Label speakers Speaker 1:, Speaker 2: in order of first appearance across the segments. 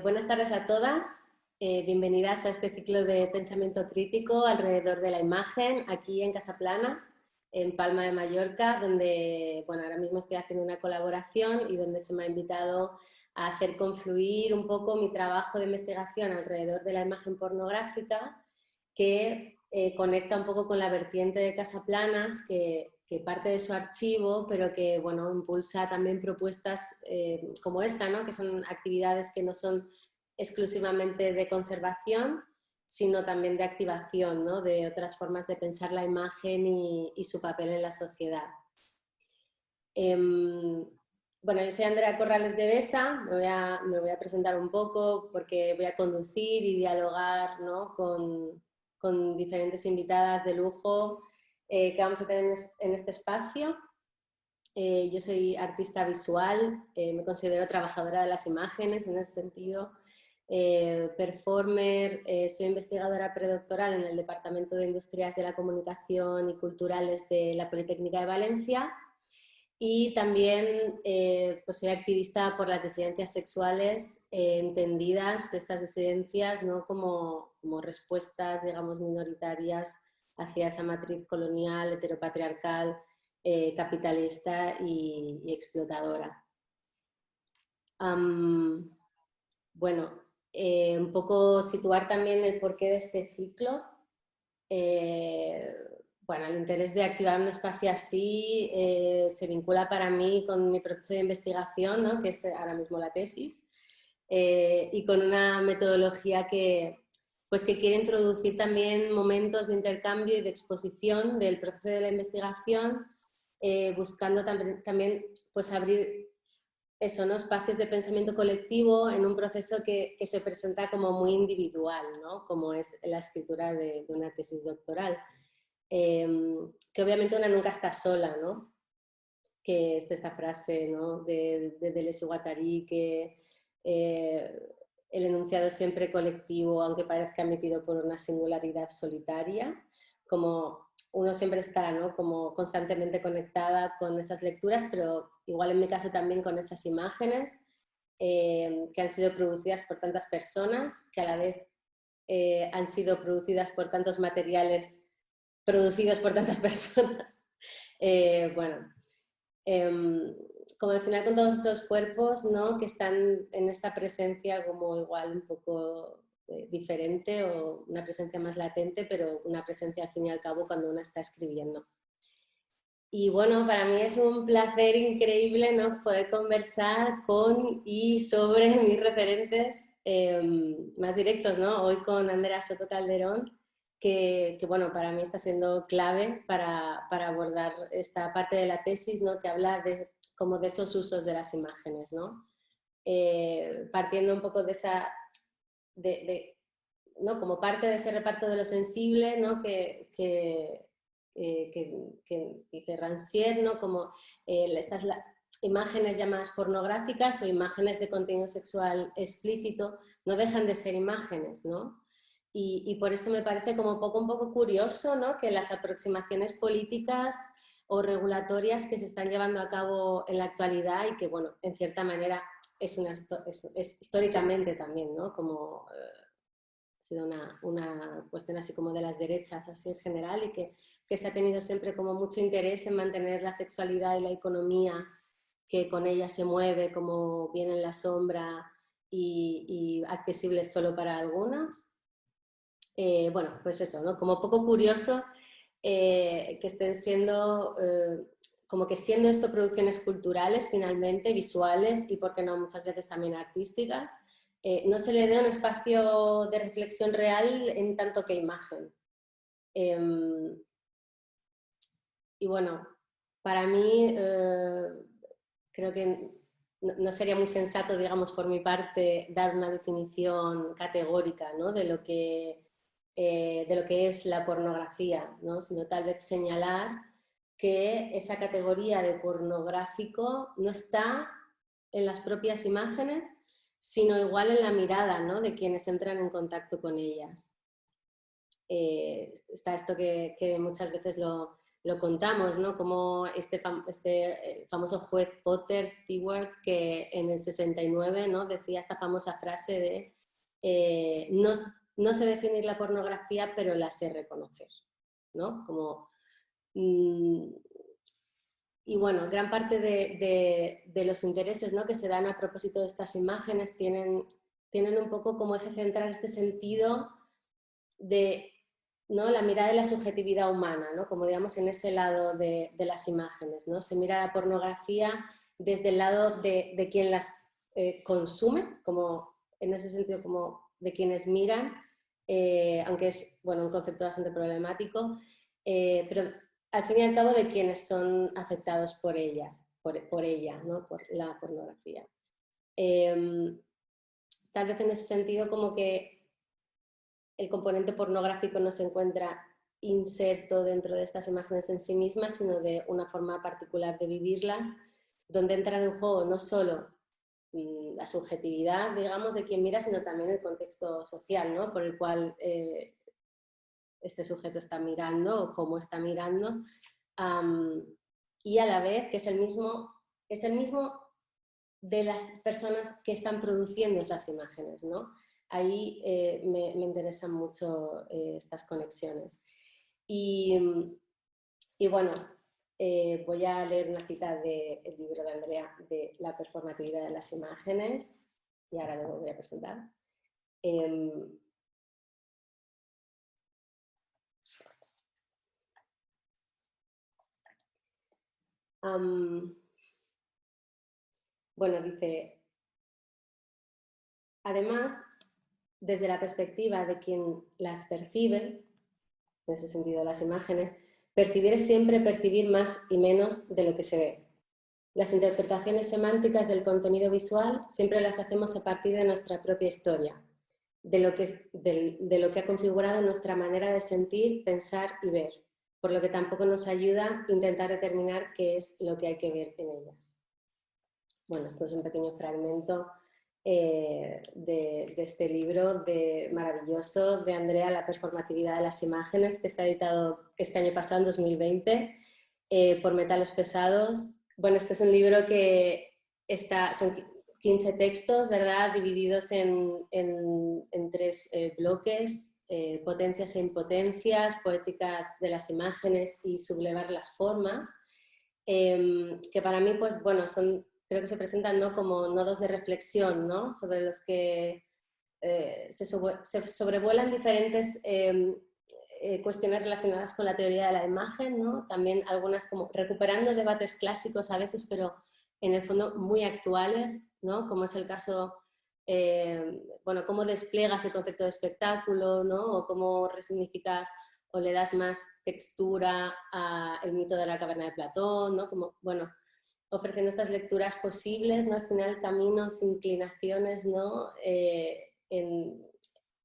Speaker 1: Buenas tardes a todas. Bienvenidas a este ciclo de pensamiento crítico alrededor de la imagen aquí en Casaplanas, en Palma de Mallorca, donde ahora mismo estoy haciendo una colaboración y donde se me ha invitado a hacer confluir un poco mi trabajo de investigación alrededor de la imagen pornográfica, que conecta un poco con la vertiente de Casaplanas, que parte de su archivo, pero que impulsa también propuestas como esta, ¿no? Que son actividades que no son exclusivamente de conservación, sino también de activación, ¿no? De otras formas de pensar la imagen y su papel en la sociedad. Yo soy Andrea Corrales de Besa, me voy a presentar un poco porque voy a conducir y dialogar, ¿no? con diferentes invitadas de lujo que vamos a tener en este espacio. Yo soy artista visual, me considero trabajadora de las imágenes en ese sentido, performer, soy investigadora predoctoral en el Departamento de Industrias de la Comunicación y Culturales de la Politécnica de Valencia y también pues soy activista por las disidencias sexuales entendidas, estas disidencias, ¿no? como respuestas, digamos, minoritarias hacia esa matriz colonial, heteropatriarcal, capitalista y explotadora. Un poco situar también el porqué de este ciclo. El interés de activar un espacio así se vincula para mí con mi proceso de investigación, ¿no? Que es ahora mismo la tesis, y con una metodología que quiere introducir también momentos de intercambio y de exposición del proceso de la investigación, buscando también pues, abrir eso, ¿no? Espacios de pensamiento colectivo en un proceso que se presenta como muy individual, ¿no? Como es la escritura de una tesis doctoral. Que obviamente una nunca está sola, ¿no? Que es esta frase, ¿no? de Deleuze y Guattari, que el enunciado es siempre colectivo, aunque parezca emitido por una singularidad solitaria, como uno siempre está, ¿no? Como constantemente conectada con esas lecturas, pero igual en mi caso también con esas imágenes que han sido producidas por tantas personas, que a la vez han sido producidas por tantos materiales producidos por tantas personas. Como al final con todos esos cuerpos, ¿no? Que están en esta presencia como igual un poco diferente o una presencia más latente, pero una presencia al fin y al cabo cuando uno está escribiendo. Y bueno, para mí es un placer increíble, ¿no? Poder conversar con y sobre mis referentes más directos, ¿no? Hoy con Andrea Soto Calderón, que para mí está siendo clave para abordar esta parte de la tesis, ¿no? Que habla como de esos usos de las imágenes, ¿no? Partiendo un poco de esa, ¿no? Como parte de ese reparto de lo sensible, ¿no? que dice Rancière, ¿no? Como estas imágenes llamadas pornográficas o imágenes de contenido sexual explícito no dejan de ser imágenes, ¿no? Y por esto me parece como un poco curioso, ¿no? Que las aproximaciones políticas o regulatorias que se están llevando a cabo en la actualidad y que, bueno, en cierta manera es históricamente también, ¿no? Como ha sido una cuestión así como de las derechas así en general y que se ha tenido siempre como mucho interés en mantener la sexualidad y la economía que con ella se mueve como bien en la sombra y accesible solo para algunos. Pues eso, ¿no? Como poco curioso que estén siendo, como que siendo esto producciones culturales finalmente, visuales y, por qué no, muchas veces también artísticas, no se le dé un espacio de reflexión real en tanto que imagen. Y bueno, para mí creo que no sería muy sensato, digamos, por mi parte, dar una definición categórica, ¿no? de lo que es la pornografía, ¿no? Sino tal vez señalar que esa categoría de pornográfico no está en las propias imágenes, sino igual en la mirada, ¿no? De quienes entran en contacto con ellas. Está esto que muchas veces lo lo contamos, ¿no? Como este famoso juez Potter Stewart, que en el 69, ¿no? Decía esta famosa frase de no sé definir la pornografía, pero la sé reconocer, ¿no? Como, y bueno, gran parte de los intereses, ¿no? Que se dan a propósito de estas imágenes tienen un poco como eje central este sentido de, ¿no? La mirada de la subjetividad humana, ¿no? Como digamos en ese lado de las imágenes, ¿no? Se mira la pornografía desde el lado de quien las consume, como en ese sentido como de quienes miran, aunque es, bueno, un concepto bastante problemático, pero al fin y al cabo de quienes son afectados por ella, ¿no? Por la pornografía. Tal vez en ese sentido como que el componente pornográfico no se encuentra inserto dentro de estas imágenes en sí mismas, sino de una forma particular de vivirlas, donde entran en juego no solo la subjetividad, digamos, de quien mira, sino también el contexto social, ¿no? Por el cual este sujeto está mirando o cómo está mirando, y a la vez que es el mismo de las personas que están produciendo esas imágenes, ¿no? Ahí me interesan mucho estas conexiones. Y bueno, voy a leer una cita del libro de Andrea de La performatividad de las imágenes, y ahora lo voy a presentar. Bueno, dice, además, desde la perspectiva de quien las percibe, en ese sentido las imágenes, percibir es siempre percibir más y menos de lo que se ve. Las interpretaciones semánticas del contenido visual siempre las hacemos a partir de nuestra propia historia, de lo que ha configurado nuestra manera de sentir, pensar y ver, por lo que tampoco nos ayuda intentar determinar qué es lo que hay que ver en ellas. Bueno, esto es un pequeño fragmento de este libro maravilloso de Andrea, La performatividad de las imágenes, que está editado este año pasado, en 2020, por Metales Pesados. Bueno, este es un libro que son 15 textos, ¿verdad?, divididos en 3 bloques, potencias e impotencias, poéticas de las imágenes y sublevar las formas, que para mí, pues bueno, creo que se presentan, ¿no?, como nodos de reflexión, ¿no?, sobre los que se sobrevuelan diferentes cuestiones relacionadas con la teoría de la imagen, ¿no? También algunas como recuperando debates clásicos a veces, pero en el fondo muy actuales, ¿no? Como es el caso, bueno, cómo despliegas el concepto de espectáculo, ¿no? O cómo resignificas o le das más textura al mito de la caverna de Platón, ¿no? Como, bueno, ofreciendo estas lecturas posibles, ¿no? Al final caminos, inclinaciones, ¿no?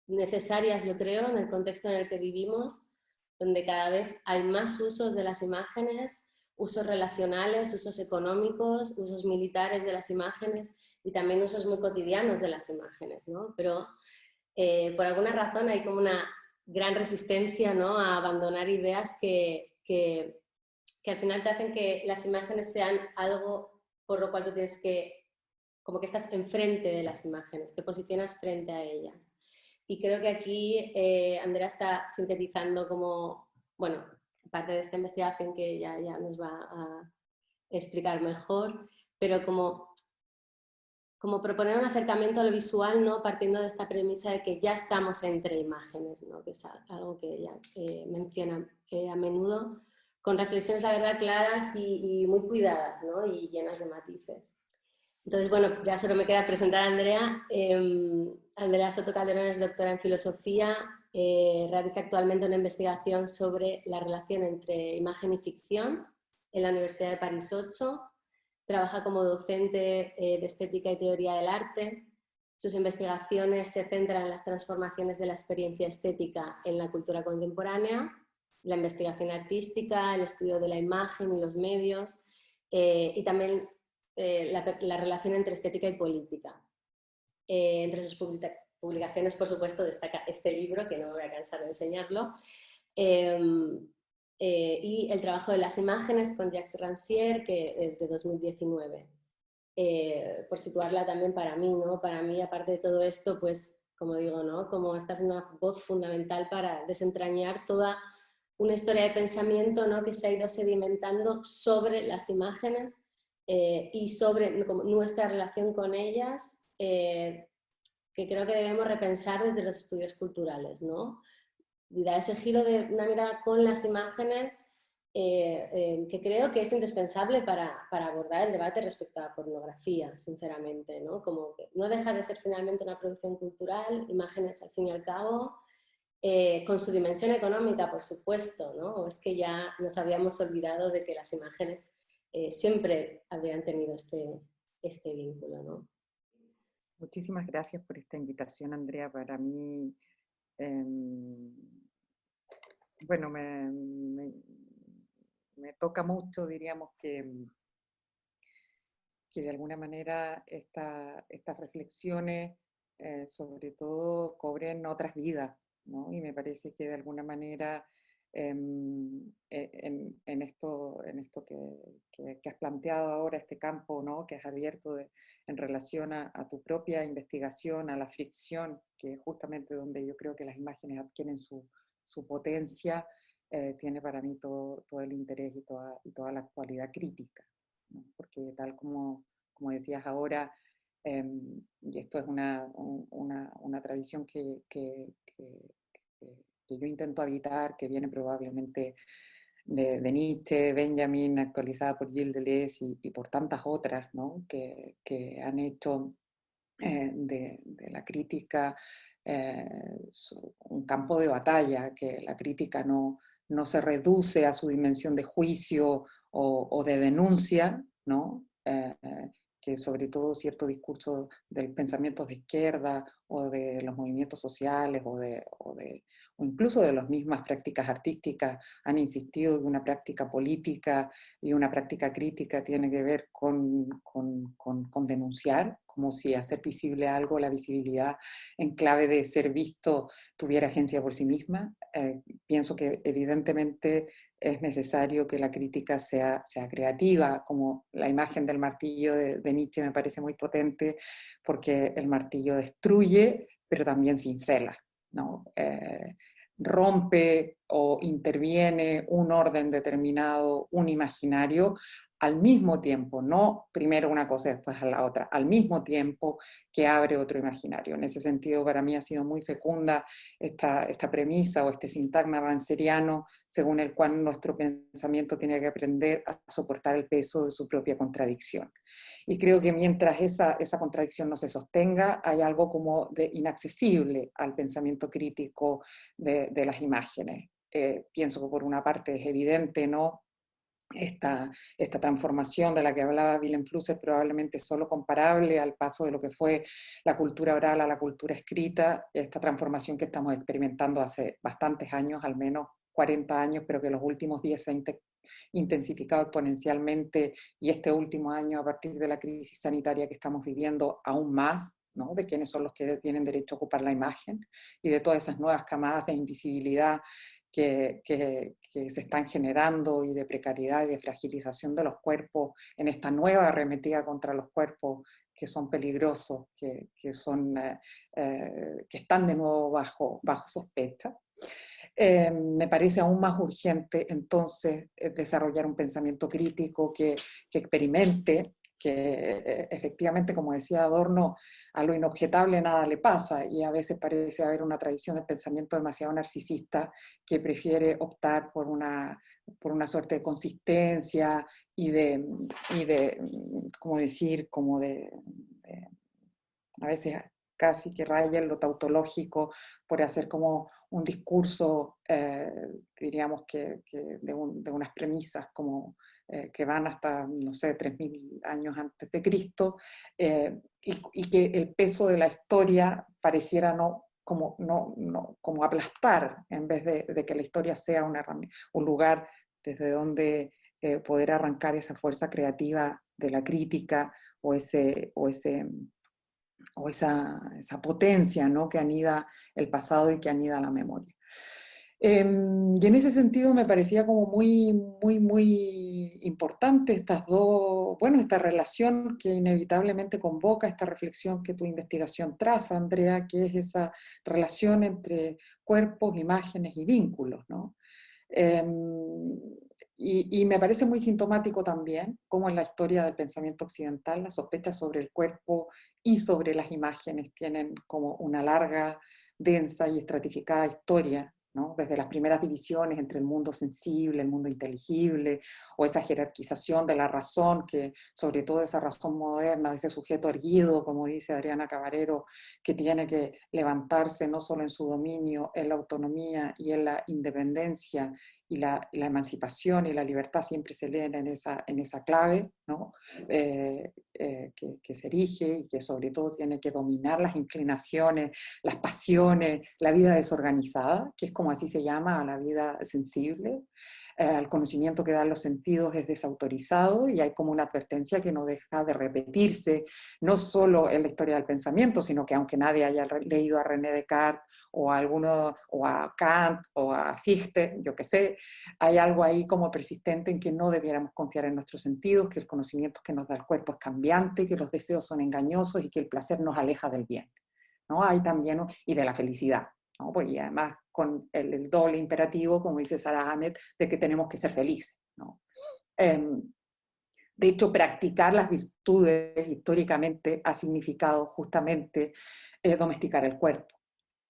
Speaker 1: Necesarias, yo creo, en el contexto en el que vivimos, donde cada vez hay más usos de las imágenes, usos relacionales, usos económicos, usos militares de las imágenes y también usos muy cotidianos de las imágenes, ¿no? Pero por alguna razón hay como una gran resistencia, ¿no?, a abandonar ideas que al final te hacen que las imágenes sean algo por lo cual tú tienes que, como que estás enfrente de las imágenes, te posicionas frente a ellas. Y creo que aquí Andrea está sintetizando como, bueno, parte de esta investigación que ya nos va a explicar mejor, pero como proponer un acercamiento a lo visual, ¿no?, partiendo de esta premisa de que ya estamos entre imágenes, ¿no?, que es algo que ella menciona a menudo, con reflexiones, la verdad, claras y muy cuidadas, ¿no?, y llenas de matices. Entonces, bueno, ya solo me queda presentar a Andrea. Andrea Soto Calderón es doctora en filosofía, realiza actualmente una investigación sobre la relación entre imagen y ficción en la Universidad de París 8, trabaja como docente de estética y teoría del arte. Sus investigaciones se centran en las transformaciones de la experiencia estética en la cultura contemporánea, la investigación artística, el estudio de la imagen y los medios, y también la relación entre estética y política. Entre sus publicaciones, por supuesto, destaca este libro, que no me voy a cansar de enseñarlo, y el trabajo de las imágenes con Jacques Rancière, que es de 2019. Por situarla también para mí, ¿no? Para mí, aparte de todo esto, pues, como digo, ¿no? Como esta es una voz fundamental para desentrañar toda una historia de pensamiento, ¿no? Que se ha ido sedimentando sobre las imágenes y sobre nuestra relación con ellas, que creo que debemos repensar desde los estudios culturales, ¿no? Y dar ese giro de una mirada con las imágenes que creo que es indispensable para abordar el debate respecto a la pornografía, sinceramente, ¿no? Como que no deja de ser finalmente una producción cultural, imágenes al fin y al cabo, con su dimensión económica, por supuesto, ¿no? O es que ya nos habíamos olvidado de que las imágenes siempre habían tenido este vínculo, ¿no?
Speaker 2: Muchísimas gracias por esta invitación, Andrea. Para mí, bueno, me toca mucho, diríamos, que de alguna manera estas reflexiones, sobre todo, cobren otras vidas, ¿no? Y me parece que de alguna manera en esto que has planteado ahora, este campo, ¿no? Que has abierto en relación a tu propia investigación, a la fricción, que es justamente donde yo creo que las imágenes adquieren su potencia, tiene para mí todo el interés y toda la actualidad crítica, ¿no? Porque tal como decías ahora, y esto es una tradición que yo intento habitar, que viene probablemente de Nietzsche, Benjamin, actualizada por Gilles Deleuze y por tantas otras, ¿no? que han hecho de la crítica un campo de batalla, que la crítica no se reduce a su dimensión de juicio o de denuncia, ¿no? Que sobre todo cierto discurso del pensamiento de izquierda o de los movimientos sociales o incluso de las mismas prácticas artísticas han insistido que una práctica política y una práctica crítica tiene que ver con denunciar, como si hacer visible algo, la visibilidad en clave de ser visto tuviera agencia por sí misma. Pienso que evidentemente es necesario que la crítica sea creativa, como la imagen del martillo de Nietzsche me parece muy potente, porque el martillo destruye, pero también cincela, ¿no? Rompe o interviene un orden determinado, un imaginario, al mismo tiempo, no primero una cosa y después a la otra, al mismo tiempo que abre otro imaginario. En ese sentido, para mí ha sido muy fecunda esta premisa o este sintagma ranceriano según el cual nuestro pensamiento tiene que aprender a soportar el peso de su propia contradicción. Y creo que mientras esa contradicción no se sostenga, hay algo como de inaccesible al pensamiento crítico de las imágenes. Pienso que por una parte es evidente, ¿no? Esta transformación de la que hablaba Willem Fluss es probablemente solo comparable al paso de lo que fue la cultura oral a la cultura escrita, esta transformación que estamos experimentando hace bastantes años, al menos 40 años, pero que los últimos 10 se ha intensificado exponencialmente y este último año, a partir de la crisis sanitaria que estamos viviendo, aún más, ¿no? De quiénes son los que tienen derecho a ocupar la imagen y de todas esas nuevas camadas de invisibilidad que se están generando y de precariedad y de fragilización de los cuerpos en esta nueva arremetida contra los cuerpos que son peligrosos, que están de nuevo bajo sospecha. Me parece aún más urgente entonces desarrollar un pensamiento crítico que experimente, que efectivamente, como decía Adorno, a lo inobjetable nada le pasa, y a veces parece haber una tradición de pensamiento demasiado narcisista que prefiere optar por una suerte de consistencia y ¿cómo decir?, a veces casi que raya en lo tautológico, por hacer como un discurso, diríamos de unas premisas como que van hasta, no sé, 3000 años antes de Cristo, y que el peso de la historia pareciera como aplastar, en vez de que la historia sea un lugar desde donde poder arrancar esa fuerza creativa de la crítica o esa potencia, ¿no? Que anida el pasado y que anida la memoria. Y en ese sentido me parecía como muy importante estas dos, bueno, esta relación que inevitablemente convoca esta reflexión que tu investigación traza, Andrea, que es esa relación entre cuerpos, imágenes y vínculos, ¿no? Em, y me parece muy sintomático también cómo en la historia del pensamiento occidental las sospechas sobre el cuerpo y sobre las imágenes tienen como una larga, densa y estratificada historia, ¿no? Desde las primeras divisiones entre el mundo sensible, el mundo inteligible, o esa jerarquización de la razón, que sobre todo esa razón moderna, de ese sujeto erguido, como dice Adriana Cabarero, que tiene que levantarse no solo en su dominio, en la autonomía y en la independencia, y la emancipación y la libertad siempre se leen en esa clave, ¿no? Que se erige y que sobre todo tiene que dominar las inclinaciones, las pasiones, la vida desorganizada, que es como así se llama a la vida sensible. El conocimiento que dan los sentidos es desautorizado y hay como una advertencia que no deja de repetirse, no solo en la historia del pensamiento, sino que aunque nadie haya leído a René Descartes o a alguno, o a Kant o a Fichte, yo qué sé, hay algo ahí como persistente en que no debiéramos confiar en nuestros sentidos, que el conocimiento que nos da el cuerpo es cambiante, que los deseos son engañosos y que el placer nos aleja del bien, ¿no? Hay también, y de la felicidad, ¿no? Pues, y además con el doble imperativo, como dice Sarah Ahmed, de que tenemos que ser felices, ¿no? De hecho, practicar las virtudes históricamente ha significado justamente domesticar el cuerpo.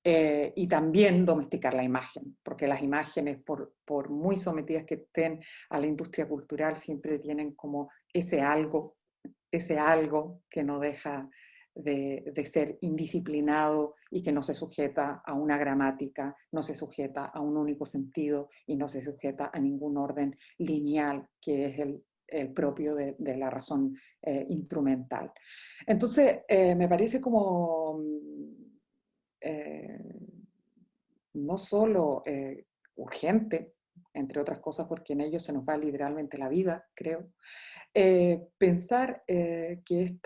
Speaker 2: Y también domesticar la imagen, porque las imágenes, por muy sometidas que estén a la industria cultural, siempre tienen como ese algo que no deja de ser indisciplinado y que no se sujeta a una gramática, no se sujeta a un único sentido y no se sujeta a ningún orden lineal que es el propio de la razón instrumental. Entonces, me parece como eh, no solo urgente, entre otras cosas porque en ello se nos va literalmente la vida, creo, pensar que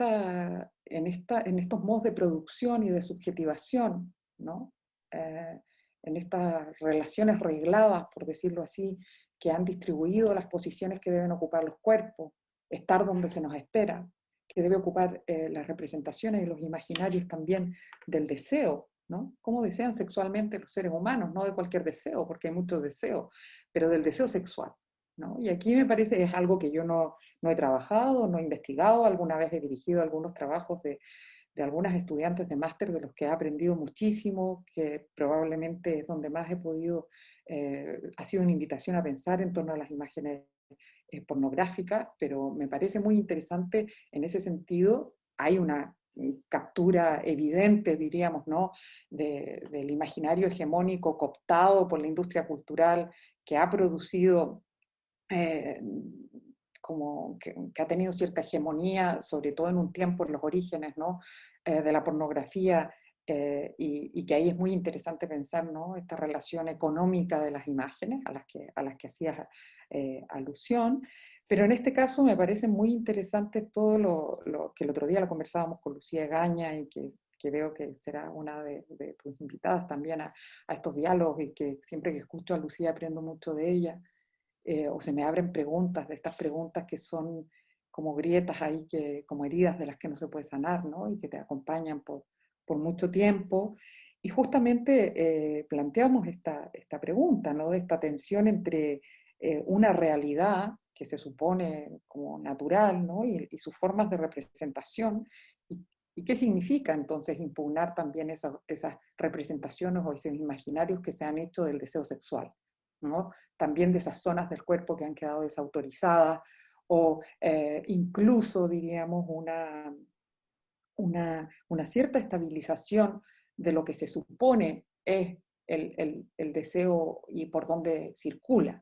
Speaker 2: en estos modos de producción y de subjetivación, ¿no? En estas relaciones regladas, por decirlo así, que han distribuido las posiciones que deben ocupar los cuerpos, estar donde se nos espera, que debe ocupar las representaciones y los imaginarios también del deseo, ¿no? ¿Cómo desean sexualmente los seres humanos? No de cualquier deseo, porque hay muchos deseos, pero del deseo sexual, ¿no? Y aquí me parece es algo que yo no he trabajado, no he investigado, alguna vez he dirigido algunos trabajos de algunas estudiantes de máster de los que he aprendido muchísimo, que probablemente es donde más he podido, ha sido una invitación a pensar en torno a las imágenes pornográficas, pero me parece muy interesante en ese sentido. Hay una captura evidente, diríamos, ¿no? Del imaginario hegemónico cooptado por la industria cultural que ha producido eh, como que ha tenido cierta hegemonía, sobre todo en un tiempo en los orígenes, ¿no? De la pornografía, y que ahí es muy interesante pensar, ¿no? Esta relación económica de las imágenes a las que hacías alusión. Pero en este caso me parece muy interesante todo lo que el otro día lo conversábamos con Lucía Gaña y que veo que será una de tus invitadas también a estos diálogos y que siempre que escucho a Lucía aprendo mucho de ella, o se me abren preguntas, de estas preguntas que son como grietas ahí, como heridas de las que no se puede sanar, ¿no? Y que te acompañan por mucho tiempo. Y justamente planteamos esta pregunta, ¿no? De esta tensión entre una realidad que se supone como natural, ¿no? Y sus formas de representación. Y qué significa entonces impugnar también esas representaciones o esos imaginarios que se han hecho del deseo sexual, ¿no? También de esas zonas del cuerpo que han quedado desautorizadas, o incluso, diríamos, una cierta estabilización de lo que se supone es el deseo y por dónde circula,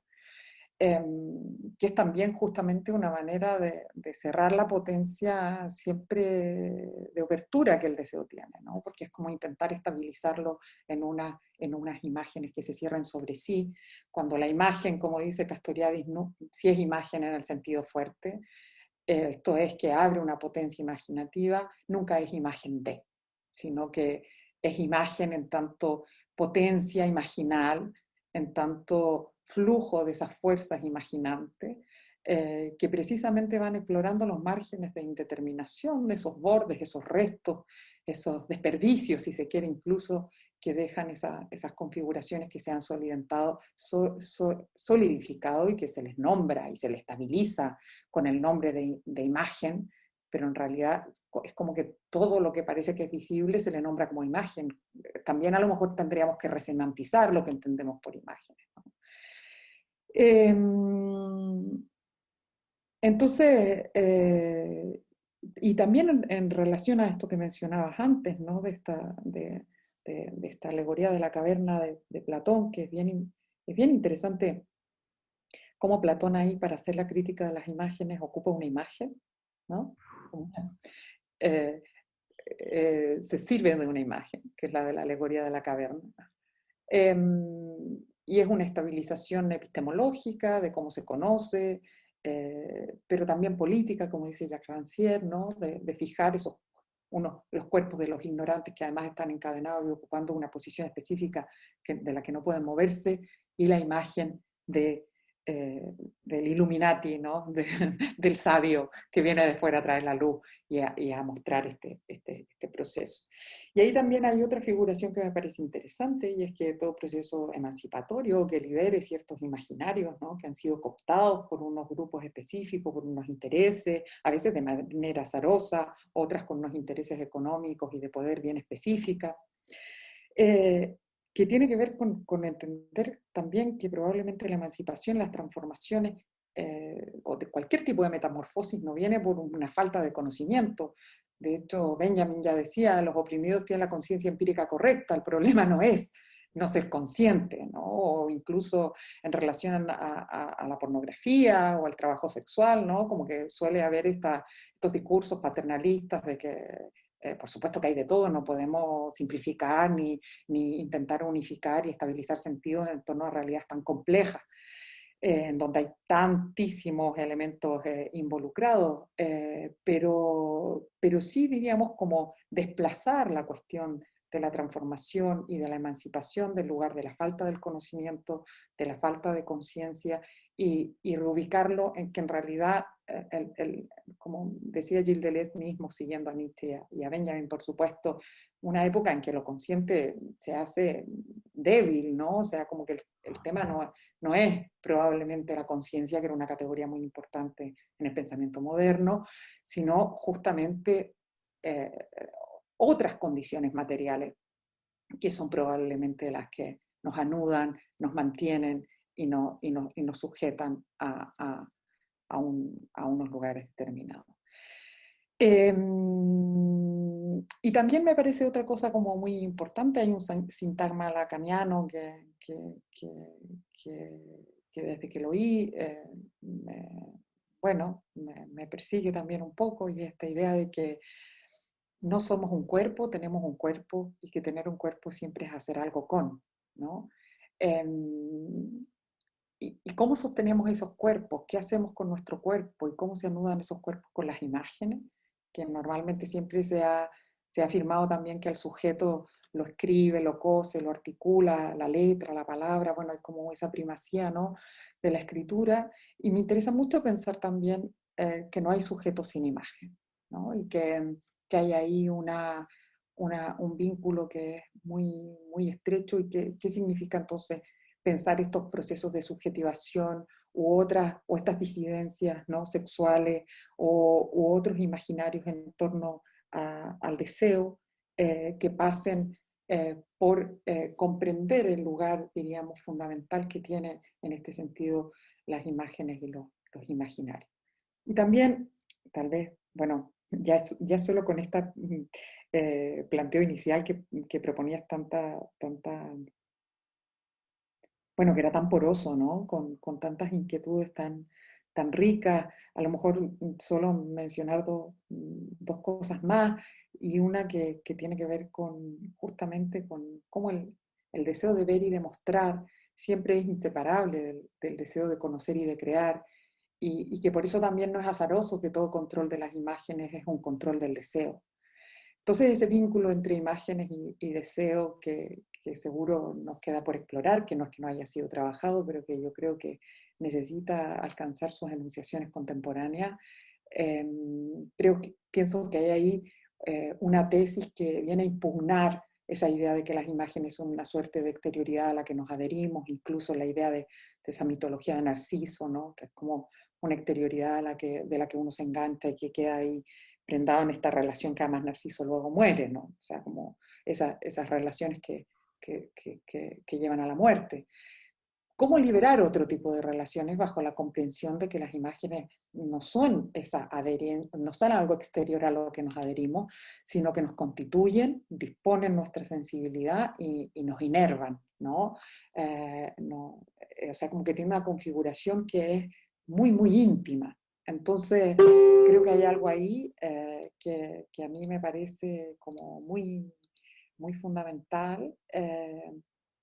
Speaker 2: que es también justamente una manera de cerrar la potencia siempre de apertura que el deseo tiene, ¿no? Porque es como intentar estabilizarlo en unas imágenes que se cierran sobre sí, cuando la imagen, como dice Castoriadis, no, sí es imagen en el sentido fuerte, esto es que abre una potencia imaginativa, nunca es imagen de, sino que es imagen en tanto potencia imaginal en tanto flujo de esas fuerzas imaginantes que precisamente van explorando los márgenes de indeterminación, de esos bordes, esos restos, esos desperdicios, si se quiere incluso, que dejan esas configuraciones que se han solidificado y que se les nombra y se les estabiliza con el nombre de imagen, pero en realidad es como que todo lo que parece que es visible se le nombra como imagen. También a lo mejor tendríamos que resemantizar lo que entendemos por imágenes, ¿no? Entonces, y también en relación a esto que mencionabas antes, ¿no? De esta alegoría de la caverna de Platón, que es bien interesante cómo Platón ahí, para hacer la crítica de las imágenes, ocupa una imagen, ¿no? Eh, Se sirve de una imagen, que es la de la alegoría de la caverna. Y es una estabilización epistemológica de cómo se conoce, pero también política, como dice Jacques Rancière, ¿no? De fijar los cuerpos de los ignorantes que además están encadenados y ocupando una posición específica de la que no pueden moverse, y la imagen del Illuminati, ¿no? Del sabio que viene de fuera a traer la luz y a mostrar este proceso. Y ahí también hay otra figuración que me parece interesante, y es que todo proceso emancipatorio que libere ciertos imaginarios, ¿no? Que han sido cooptados por unos grupos específicos, por unos intereses, a veces de manera azarosa, otras con unos intereses económicos y de poder bien específica, que tiene que ver con entender también que probablemente la emancipación, las transformaciones, o de cualquier tipo de metamorfosis no viene por una falta de conocimiento. De hecho, Benjamin ya decía, los oprimidos tienen la conciencia empírica correcta, el problema no es no ser consciente, ¿no? O incluso en relación a la pornografía o al trabajo sexual, ¿no? Como que suele haber estos discursos paternalistas de que, por supuesto que hay de todo, no podemos simplificar ni intentar unificar y estabilizar sentidos en torno a realidades tan complejas, en donde hay tantísimos elementos involucrados, pero sí diríamos como desplazar la cuestión de la transformación y de la emancipación del lugar de la falta del conocimiento, de la falta de conciencia, y reubicarlo en que en realidad, como decía Gilles Deleuze mismo, siguiendo a Nietzsche y a Benjamin, por supuesto, una época en que lo consciente se hace débil, ¿no? O sea, como que el tema no es probablemente la conciencia, que era una categoría muy importante en el pensamiento moderno, sino justamente eh, otras condiciones materiales que son probablemente las que nos anudan, nos mantienen y nos sujetan a unos lugares determinados. Y también me parece otra cosa como muy importante, hay un sintagma lacaniano que desde que lo oí, me persigue también un poco, y esta idea de que no somos un cuerpo, tenemos un cuerpo, y que tener un cuerpo siempre es hacer algo con, ¿no? Em, y cómo sostenemos esos cuerpos, qué hacemos con nuestro cuerpo y cómo se anudan esos cuerpos con las imágenes, que normalmente siempre se ha afirmado también que el sujeto lo escribe, lo cose, lo articula, la letra, la palabra, bueno, hay como esa primacía, ¿no? De la escritura, y me interesa mucho pensar también que no hay sujeto sin imagen, ¿no? Y que hay ahí un vínculo que es muy estrecho, y qué significa entonces pensar estos procesos de subjetivación o estas disidencias, ¿no? Sexuales, u otros imaginarios en torno al deseo, que pasen por comprender el lugar, diríamos, fundamental que tienen en este sentido las imágenes y los imaginarios. Y también, tal vez, bueno, ya solo con este planteo inicial que proponías bueno, que era tan poroso, ¿no? Con tantas inquietudes tan ricas, a lo mejor solo mencionar dos cosas más, y una que tiene que ver justamente con cómo el deseo de ver y de mostrar siempre es inseparable del deseo de conocer y de crear, y que por eso también no es azaroso que todo control de las imágenes es un control del deseo. Entonces ese vínculo entre imágenes y deseo que seguro nos queda por explorar, que no es que no haya sido trabajado, pero que yo creo que necesita alcanzar sus enunciaciones contemporáneas. Pienso que hay ahí una tesis que viene a impugnar esa idea de que las imágenes son una suerte de exterioridad a la que nos adherimos, incluso la idea de esa mitología de Narciso, ¿no? Que es como una exterioridad de la que uno se engancha y que queda ahí prendado en esta relación que además Narciso luego muere, ¿no? O sea, como esas relaciones que llevan a la muerte. ¿Cómo liberar otro tipo de relaciones bajo la comprensión de que las imágenes no son, no son algo exterior a lo que nos adherimos, sino que nos constituyen, disponen nuestra sensibilidad y nos inervan, ¿no? O sea, como que tiene una configuración que es muy, muy íntima. Entonces, creo que hay algo ahí que a mí me parece como muy, muy fundamental.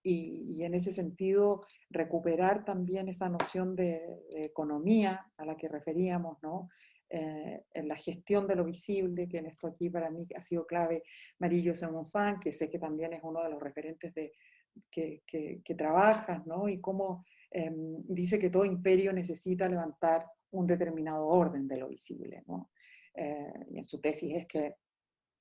Speaker 2: Y en ese sentido recuperar también esa noción de economía a la que referíamos, ¿no? En la gestión de lo visible, que en esto aquí para mí ha sido clave Marillo Semonzán, que sé que también es uno de los referentes que trabajas, ¿no? Y cómo dice que todo imperio necesita levantar un determinado orden de lo visible, ¿no? Y en su tesis es que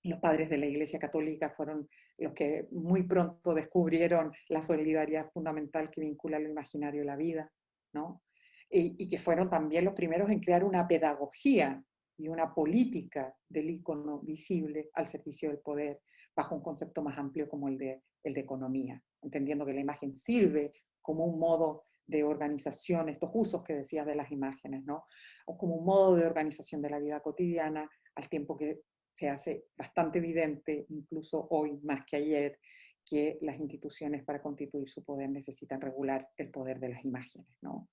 Speaker 2: los padres de la Iglesia Católica fueron los que muy pronto descubrieron la solidaridad fundamental que vincula lo imaginario y la vida, ¿no? Y que fueron también los primeros en crear una pedagogía y una política del ícono visible al servicio del poder, bajo un concepto más amplio como el de economía, entendiendo que la imagen sirve como un modo de organización, estos usos que decías de las imágenes, ¿no? O como un modo de organización de la vida cotidiana, al tiempo que se hace bastante evidente, incluso hoy más que ayer, que las instituciones para constituir su poder necesitan regular el poder de las imágenes, ¿no?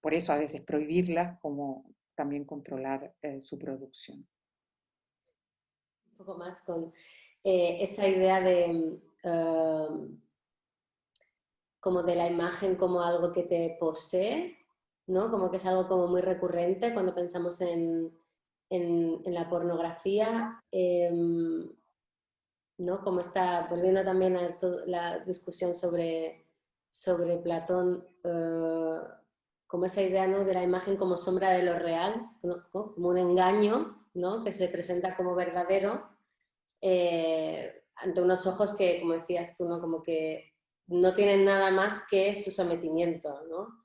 Speaker 2: Por eso a veces prohibirlas, como también controlar su producción.
Speaker 1: Un poco más con esa idea de como de la imagen como algo que te posee, ¿no? Como que es algo como muy recurrente cuando pensamos en la pornografía, ¿no? Como está, volviendo también a la discusión sobre Platón, como esa idea, ¿no? De la imagen como sombra de lo real, ¿no? Como un engaño, ¿no? Que se presenta como verdadero, ante unos ojos que, como decías tú, ¿no? Como que no tienen nada más que su sometimiento, ¿no?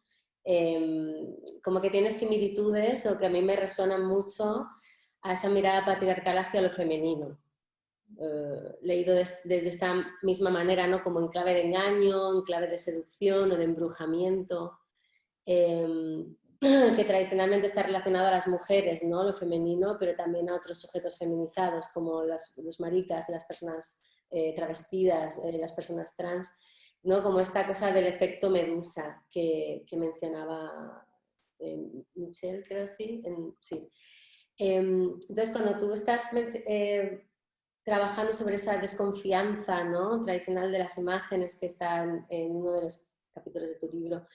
Speaker 1: Como que tiene similitudes o que a mí me resuenan mucho a esa mirada patriarcal hacia lo femenino. Leído desde esta misma manera, ¿no? Como en clave de engaño, en clave de seducción o de embrujamiento, que tradicionalmente está relacionado a las mujeres, ¿no? Lo femenino, pero también a otros sujetos feminizados como los maricas, las personas travestidas, las personas trans, ¿no? Como esta cosa del efecto medusa que mencionaba Michelle, creo sí. Sí. Entonces, cuando tú estás trabajando sobre esa desconfianza, ¿no? Tradicional de las imágenes que están en uno de los capítulos de tu libro,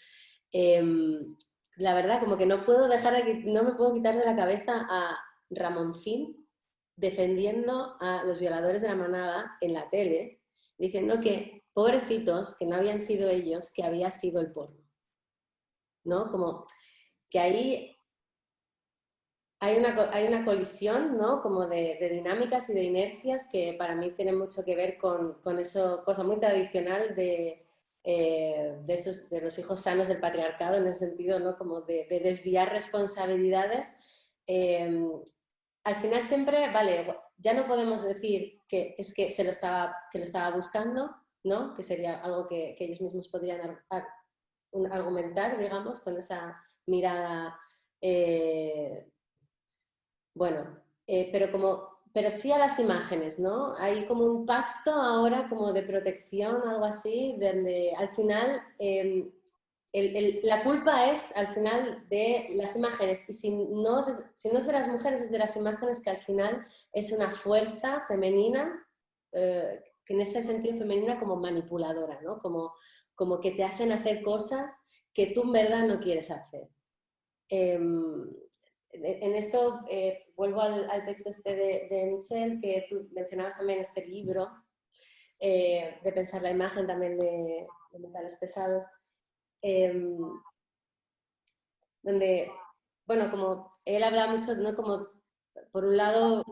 Speaker 1: la verdad, como que no me puedo quitar de la cabeza a Ramoncín defendiendo a los violadores de la manada en la tele, diciendo que pobrecitos, que no habían sido ellos, que había sido el porno, ¿no? Como que ahí hay una colisión, ¿no? Como de dinámicas y de inercias que para mí tienen mucho que ver con eso, cosa muy tradicional de los hijos sanos del patriarcado, en ese sentido, ¿no? Como de desviar responsabilidades. Al final siempre, vale, ya no podemos decir que es que lo estaba buscando, ¿no? Que sería algo que ellos mismos podrían argumentar, digamos, con esa mirada bueno, pero sí a las imágenes, ¿no? Hay como un pacto ahora como de protección, algo así, donde al final la culpa es al final de las imágenes y si no es de las mujeres, es de las imágenes que al final es una fuerza femenina, que en ese sentido femenina como manipuladora, ¿no? Como que te hacen hacer cosas que tú en verdad no quieres hacer. En esto vuelvo al texto este de Michel, que tú mencionabas también este libro, de pensar la imagen también de metales pesados, em, donde, bueno, como él habla mucho, ¿no? Como, por un lado,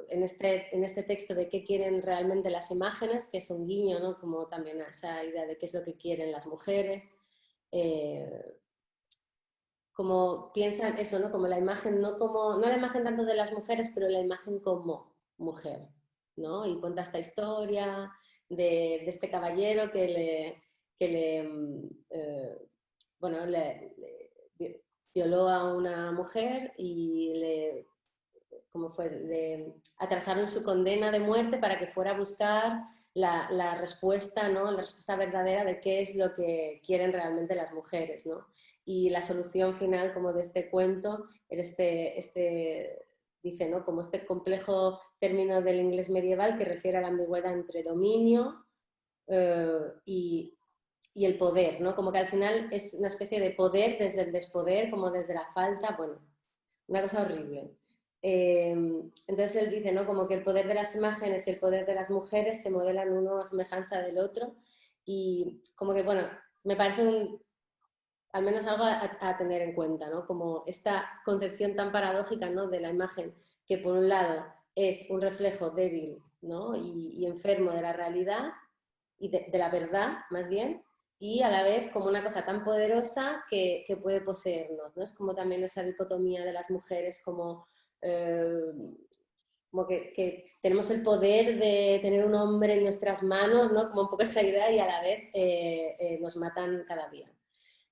Speaker 1: en este texto de qué quieren realmente las imágenes, que es un guiño, ¿no? Como también a esa idea de qué es lo que quieren las mujeres, eh, como piensan eso, ¿no? Como la imagen, no la imagen tanto de las mujeres, pero la imagen como mujer, ¿no? Y cuenta esta historia de este caballero que le bueno, violó a una mujer y como fue, le atrasaron su condena de muerte para que fuera a buscar la respuesta, ¿no? La respuesta verdadera de qué es lo que quieren realmente las mujeres, ¿no? Y la solución final como de este cuento era dice, ¿no? Como este complejo término del inglés medieval que refiere a la ambigüedad entre dominio y el poder, ¿no? Como que al final es una especie de poder desde el despoder, como desde la falta, bueno, una cosa horrible. Entonces él dice, ¿no? Como que el poder de las imágenes y el poder de las mujeres se modelan uno a semejanza del otro y como que, bueno, me parece al menos algo a tener en cuenta, ¿no? Como esta concepción tan paradójica, ¿no? De la imagen, que por un lado es un reflejo débil, ¿no? y enfermo de la realidad y de la verdad, más bien, y a la vez como una cosa tan poderosa que puede poseernos, ¿no? Es como también esa dicotomía de las mujeres eh, como que tenemos el poder de tener un hombre en nuestras manos, ¿no? Como un poco esa idea y a la vez nos matan cada día.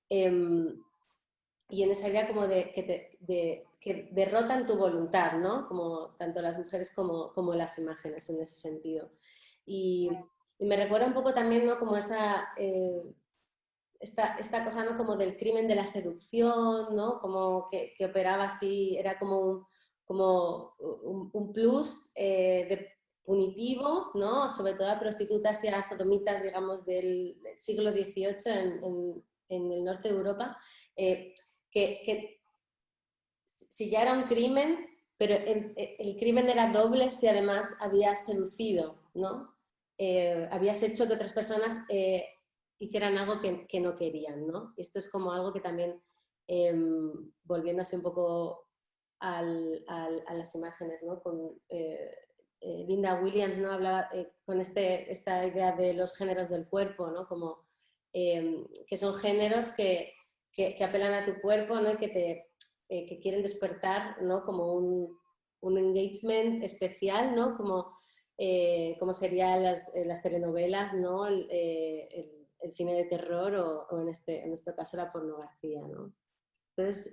Speaker 1: Y en esa idea como que derrotan tu voluntad, ¿no? Como tanto las mujeres como las imágenes en ese sentido. Y me recuerda un poco también, ¿no? Como esta cosa, ¿no? Como del crimen de la seducción, ¿no? Como que operaba así, era como un plus de punitivo, ¿no? Sobre todo a prostitutas y a sodomitas, digamos, del siglo XVIII en el norte de Europa, eh, que si ya era un crimen, pero el crimen era doble si además habías seducido, ¿no? Habías hecho que otras personas hicieran algo que no querían, ¿no? Esto es como algo que también, volviéndose un poco a las imágenes, ¿no? Con Linda Williams, ¿no? Hablaba con esta idea de los géneros del cuerpo, ¿no? Como que son géneros que apelan a tu cuerpo, ¿no? Que quieren despertar, ¿no? Como un engagement especial, ¿no? Como serían las telenovelas, ¿no? El cine de terror o en este caso la pornografía, ¿no? Entonces,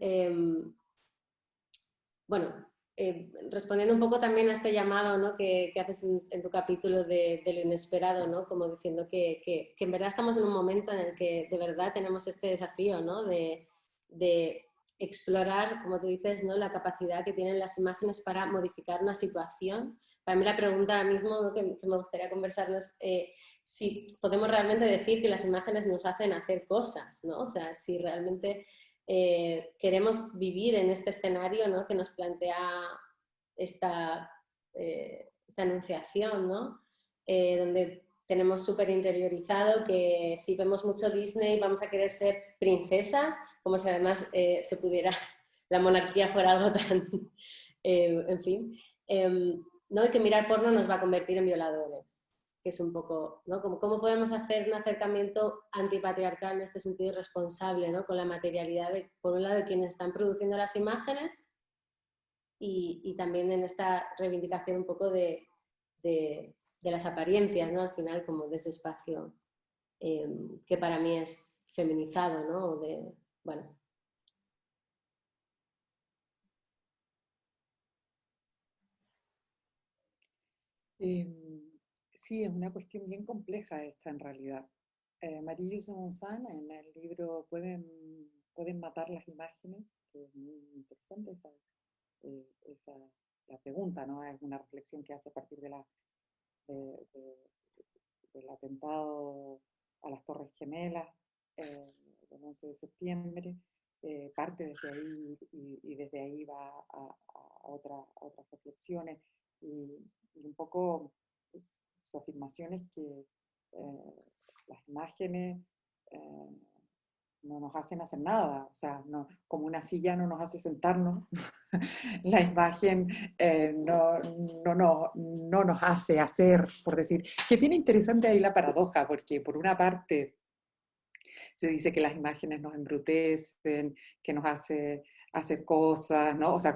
Speaker 1: bueno, respondiendo un poco también a este llamado, ¿no? que haces en tu capítulo de lo inesperado, ¿no? Como diciendo que en verdad estamos en un momento en el que de verdad tenemos este desafío, ¿no? De explorar, como tú dices, ¿no? La capacidad que tienen las imágenes para modificar una situación. Para mí la pregunta ahora mismo, ¿no? que me gustaría conversarnos, si podemos realmente decir que las imágenes nos hacen hacer cosas, ¿no? O sea, si realmente queremos vivir en este escenario, ¿no? Que nos plantea esta enunciación, ¿no? Donde tenemos súper interiorizado que si vemos mucho Disney vamos a querer ser princesas, como si además se pudiera, la monarquía fuera algo tan, en fin, ¿no? Y que mirar porno nos va a convertir en violadores, que es un poco, ¿no? ¿Cómo podemos hacer un acercamiento antipatriarcal en este sentido irresponsable, ¿no? Con la materialidad, por un lado, de quienes están produciendo las imágenes y también en esta reivindicación un poco de las apariencias, ¿no? Al final, como de ese espacio que para mí es feminizado, ¿no? Bueno.
Speaker 2: Sí, es una cuestión bien compleja esta en realidad. Marie Monsan en el libro pueden matar las imágenes, que es muy interesante la pregunta, ¿no? Es una reflexión que hace a partir de- de- del atentado a las Torres Gemelas del 11 de septiembre. Parte desde ahí y desde ahí va a otras reflexiones y un poco pues, su afirmación es que las imágenes eh, no nos hacen hacer nada, o sea, no, como una silla no nos hace sentarnos, la imagen no nos hace hacer, por decir, que es bien interesante ahí la paradoja, porque por una parte se dice que las imágenes nos embrutecen, que nos hace hacer cosas, ¿no? O sea,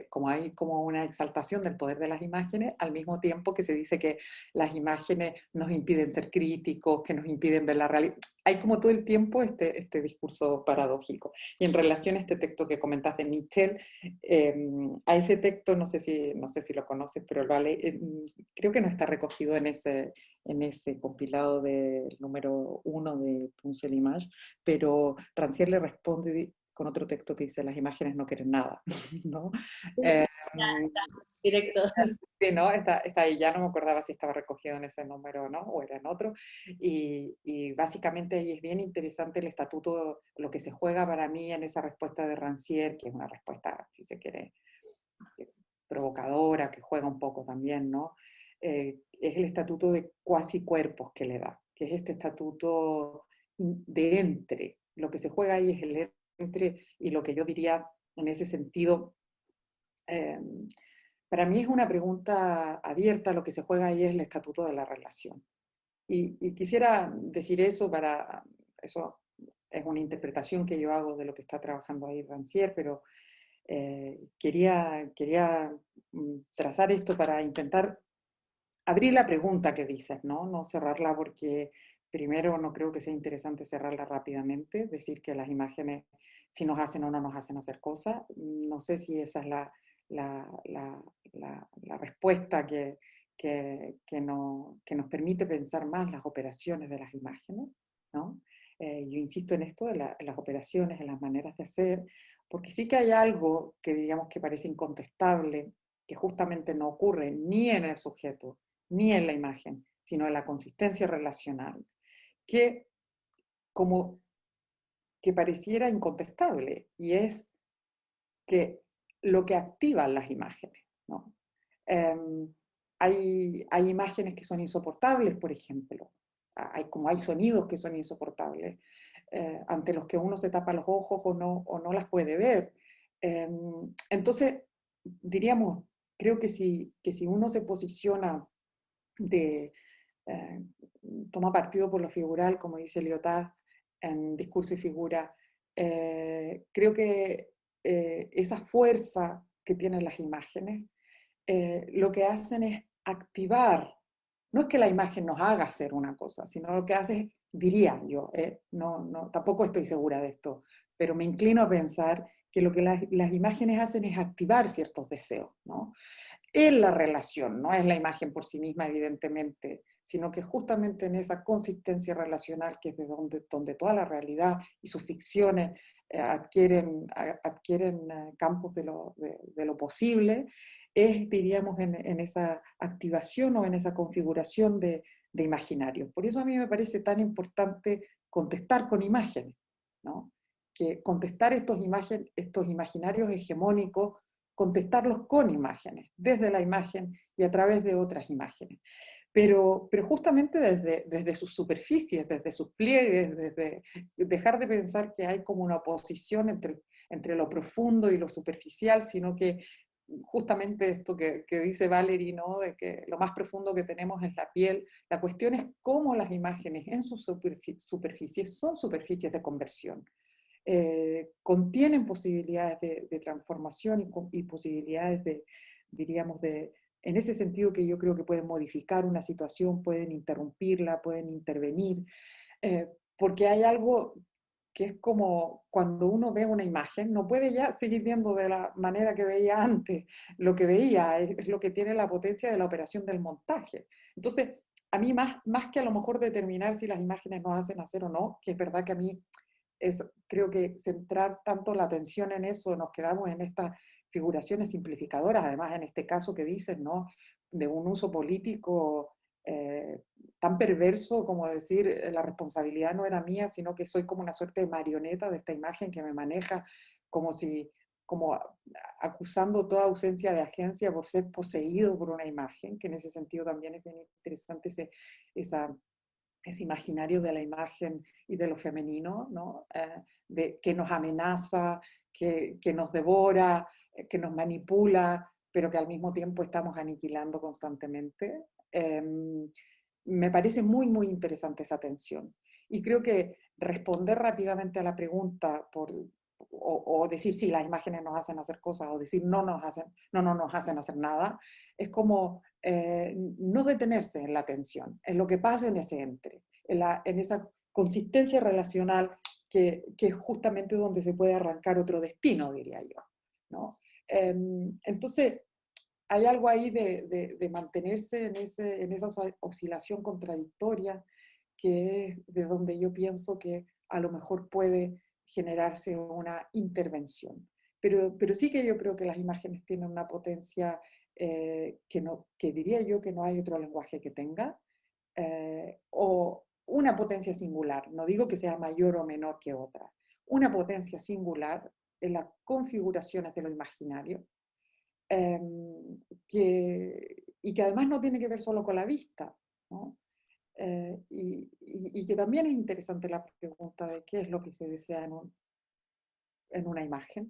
Speaker 2: como hay como una exaltación del poder de las imágenes, al mismo tiempo que se dice que las imágenes nos impiden ser críticos, que nos impiden ver la realidad. Hay como todo el tiempo este discurso paradójico. Y en relación a este texto que comentas de Michel, a ese texto, no sé si lo conoces, pero creo que no está recogido en ese compilado del número 1 de Punzel Image, pero Rancière le responde con otro texto que dice: las imágenes no quieren nada, ¿no?
Speaker 1: Sí,
Speaker 2: Eh,
Speaker 1: sí, directo.
Speaker 2: sí, ¿no? Está ahí, ya no me acordaba si estaba recogido en ese número o no, o era en otro, y básicamente ahí es bien interesante el estatuto, lo que se juega para mí en esa respuesta de Rancière, que es una respuesta, si se quiere, provocadora, que juega un poco también, ¿no? Es el estatuto de cuasi cuerpos que le da, que es este estatuto de entre. Lo que se juega ahí es el entre, y lo que yo diría en ese sentido, eh, para mí es una pregunta abierta, lo que se juega ahí es el estatuto de la relación. Y quisiera decir eso eso es una interpretación que yo hago de lo que está trabajando ahí Rancière, pero quería trazar esto para intentar abrir la pregunta que dices, ¿no? No cerrarla porque primero no creo que sea interesante cerrarla rápidamente, decir que las imágenes si nos hacen o no nos hacen hacer cosas. No sé si esa es la respuesta que nos permite pensar más las operaciones de las imágenes, ¿no? Yo insisto en esto, en las operaciones, en las maneras de hacer, porque sí que hay algo que diríamos que parece incontestable, que justamente no ocurre ni en el sujeto, ni en la imagen, sino en la consistencia relacional, que como que pareciera incontestable, y es que lo que activan las imágenes, ¿no? Eh, hay imágenes que son insoportables, por ejemplo, como hay sonidos que son insoportables, ante los que uno se tapa los ojos o no las puede ver. Eh, entonces, diríamos, creo que si uno se posiciona de, eh, toma partido por lo figural, como dice Lyotard en Discurso y Figura, creo que esa fuerza que tienen las imágenes, lo que hacen es activar, no es que la imagen nos haga hacer una cosa, sino lo que hace es, diría yo, tampoco estoy segura de esto, pero me inclino a pensar que lo que las imágenes hacen es activar ciertos deseos, ¿no? En la relación, no es la imagen por sí misma, evidentemente, sino que justamente en esa consistencia relacional que es donde toda la realidad y sus ficciones adquieren campos de lo posible, es, diríamos, en esa activación o en esa configuración de imaginarios. Por eso a mí me parece tan importante contestar con imágenes, ¿no? Que contestar estos imaginarios hegemónicos, contestarlos con imágenes, desde la imagen y a través de otras imágenes. Pero justamente desde sus superficies, desde sus pliegues, desde dejar de pensar que hay como una oposición entre lo profundo y lo superficial, sino que justamente esto que dice Valerie, ¿no? De que lo más profundo que tenemos es la piel. La cuestión es cómo las imágenes en sus superficies son superficies de conversión. Contienen posibilidades de transformación y posibilidades diríamos, en ese sentido que yo creo que pueden modificar una situación, pueden interrumpirla, pueden intervenir, porque hay algo que es como cuando uno ve una imagen, no puede ya seguir viendo de la manera que veía antes, lo que veía es lo que tiene la potencia de la operación del montaje. Entonces, a mí más que a lo mejor determinar si las imágenes nos hacen hacer o no, que es verdad que a mí creo que centrar tanto la atención en eso, nos quedamos en estas figuraciones simplificadoras, además en este caso que dices, ¿no? De un uso político tan perverso como decir la responsabilidad no era mía, sino que soy como una suerte de marioneta de esta imagen que me maneja como si como acusando toda ausencia de agencia por ser poseído por una imagen, que en ese sentido también es bien interesante esa, ese imaginario de la imagen y de lo femenino, ¿no? Que nos amenaza, que nos devora, que nos manipula, pero que al mismo tiempo estamos aniquilando constantemente. Me parece muy, muy interesante esa tensión. Y creo que responder rápidamente a la pregunta o decir sí, las imágenes nos hacen hacer cosas, o decir no nos hacen hacer nada, es como no detenerse en la tensión, en lo que pasa en ese entre, en esa consistencia relacional que es justamente donde se puede arrancar otro destino, diría yo, ¿no? Entonces, hay algo ahí de mantenerse en esa oscilación contradictoria, que es de donde yo pienso que a lo mejor puede generarse una intervención. Pero sí que yo creo que las imágenes tienen una potencia que diría yo que no hay otro lenguaje que tenga, o una potencia singular, no digo que sea mayor o menor que otra, una potencia singular en las configuraciones de lo imaginario, y que además no tiene que ver solo con la vista, ¿no? Y que también es interesante la pregunta de qué es lo que se desea en una imagen,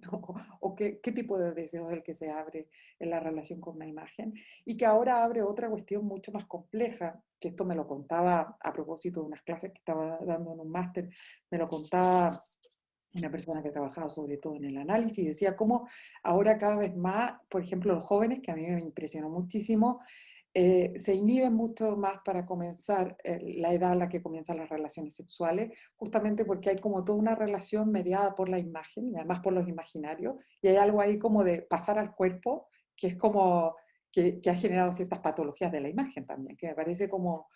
Speaker 2: o qué tipo de deseo es el que se abre en la relación con una imagen, y que ahora abre otra cuestión mucho más compleja, que esto me lo contaba a propósito de unas clases que estaba dando en un máster, me lo contaba una persona que trabajaba sobre todo en el análisis, y decía cómo ahora cada vez más, por ejemplo, los jóvenes, que a mí me impresionó muchísimo, se inhiben mucho más para comenzar la edad a la que comienzan las relaciones sexuales, justamente porque hay como toda una relación mediada por la imagen y además por los imaginarios, y hay algo ahí como de pasar al cuerpo, que es como que ha generado ciertas patologías de la imagen también, que me parece como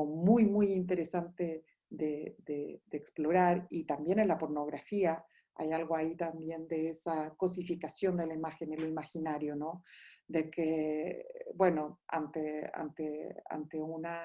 Speaker 2: muy, muy interesante de explorar. Y también en la pornografía hay algo ahí también de esa cosificación de la imagen y lo imaginario, ¿no? De que, bueno, ante unas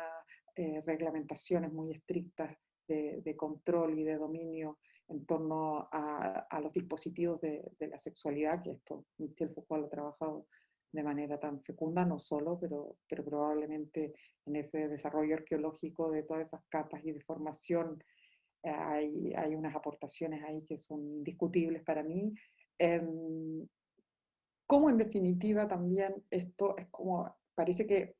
Speaker 2: reglamentaciones muy estrictas de control y de dominio en torno a los dispositivos de la sexualidad, que esto Michel Foucault lo ha trabajado de manera tan fecunda, no solo, pero probablemente en ese desarrollo arqueológico de todas esas capas y de formación hay unas aportaciones ahí que son indiscutibles para mí. Como en definitiva también esto es como, parece que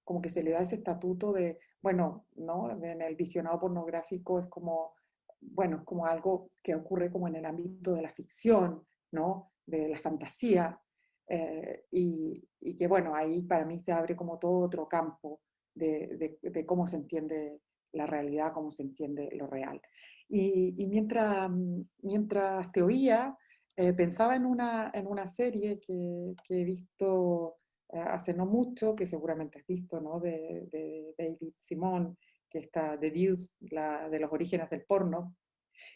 Speaker 2: como que se le da ese estatuto de, bueno, ¿no? En el visionado pornográfico es como, bueno, es como algo que ocurre como en el ámbito de la ficción, ¿no? De la fantasía, y que bueno, ahí para mí se abre como todo otro campo de cómo se entiende la realidad, cómo se entiende lo real. Y mientras te oía, pensaba en una serie que he visto hace no mucho, que seguramente has visto, ¿no? De David Simon, que está The Deuce, de los orígenes del porno,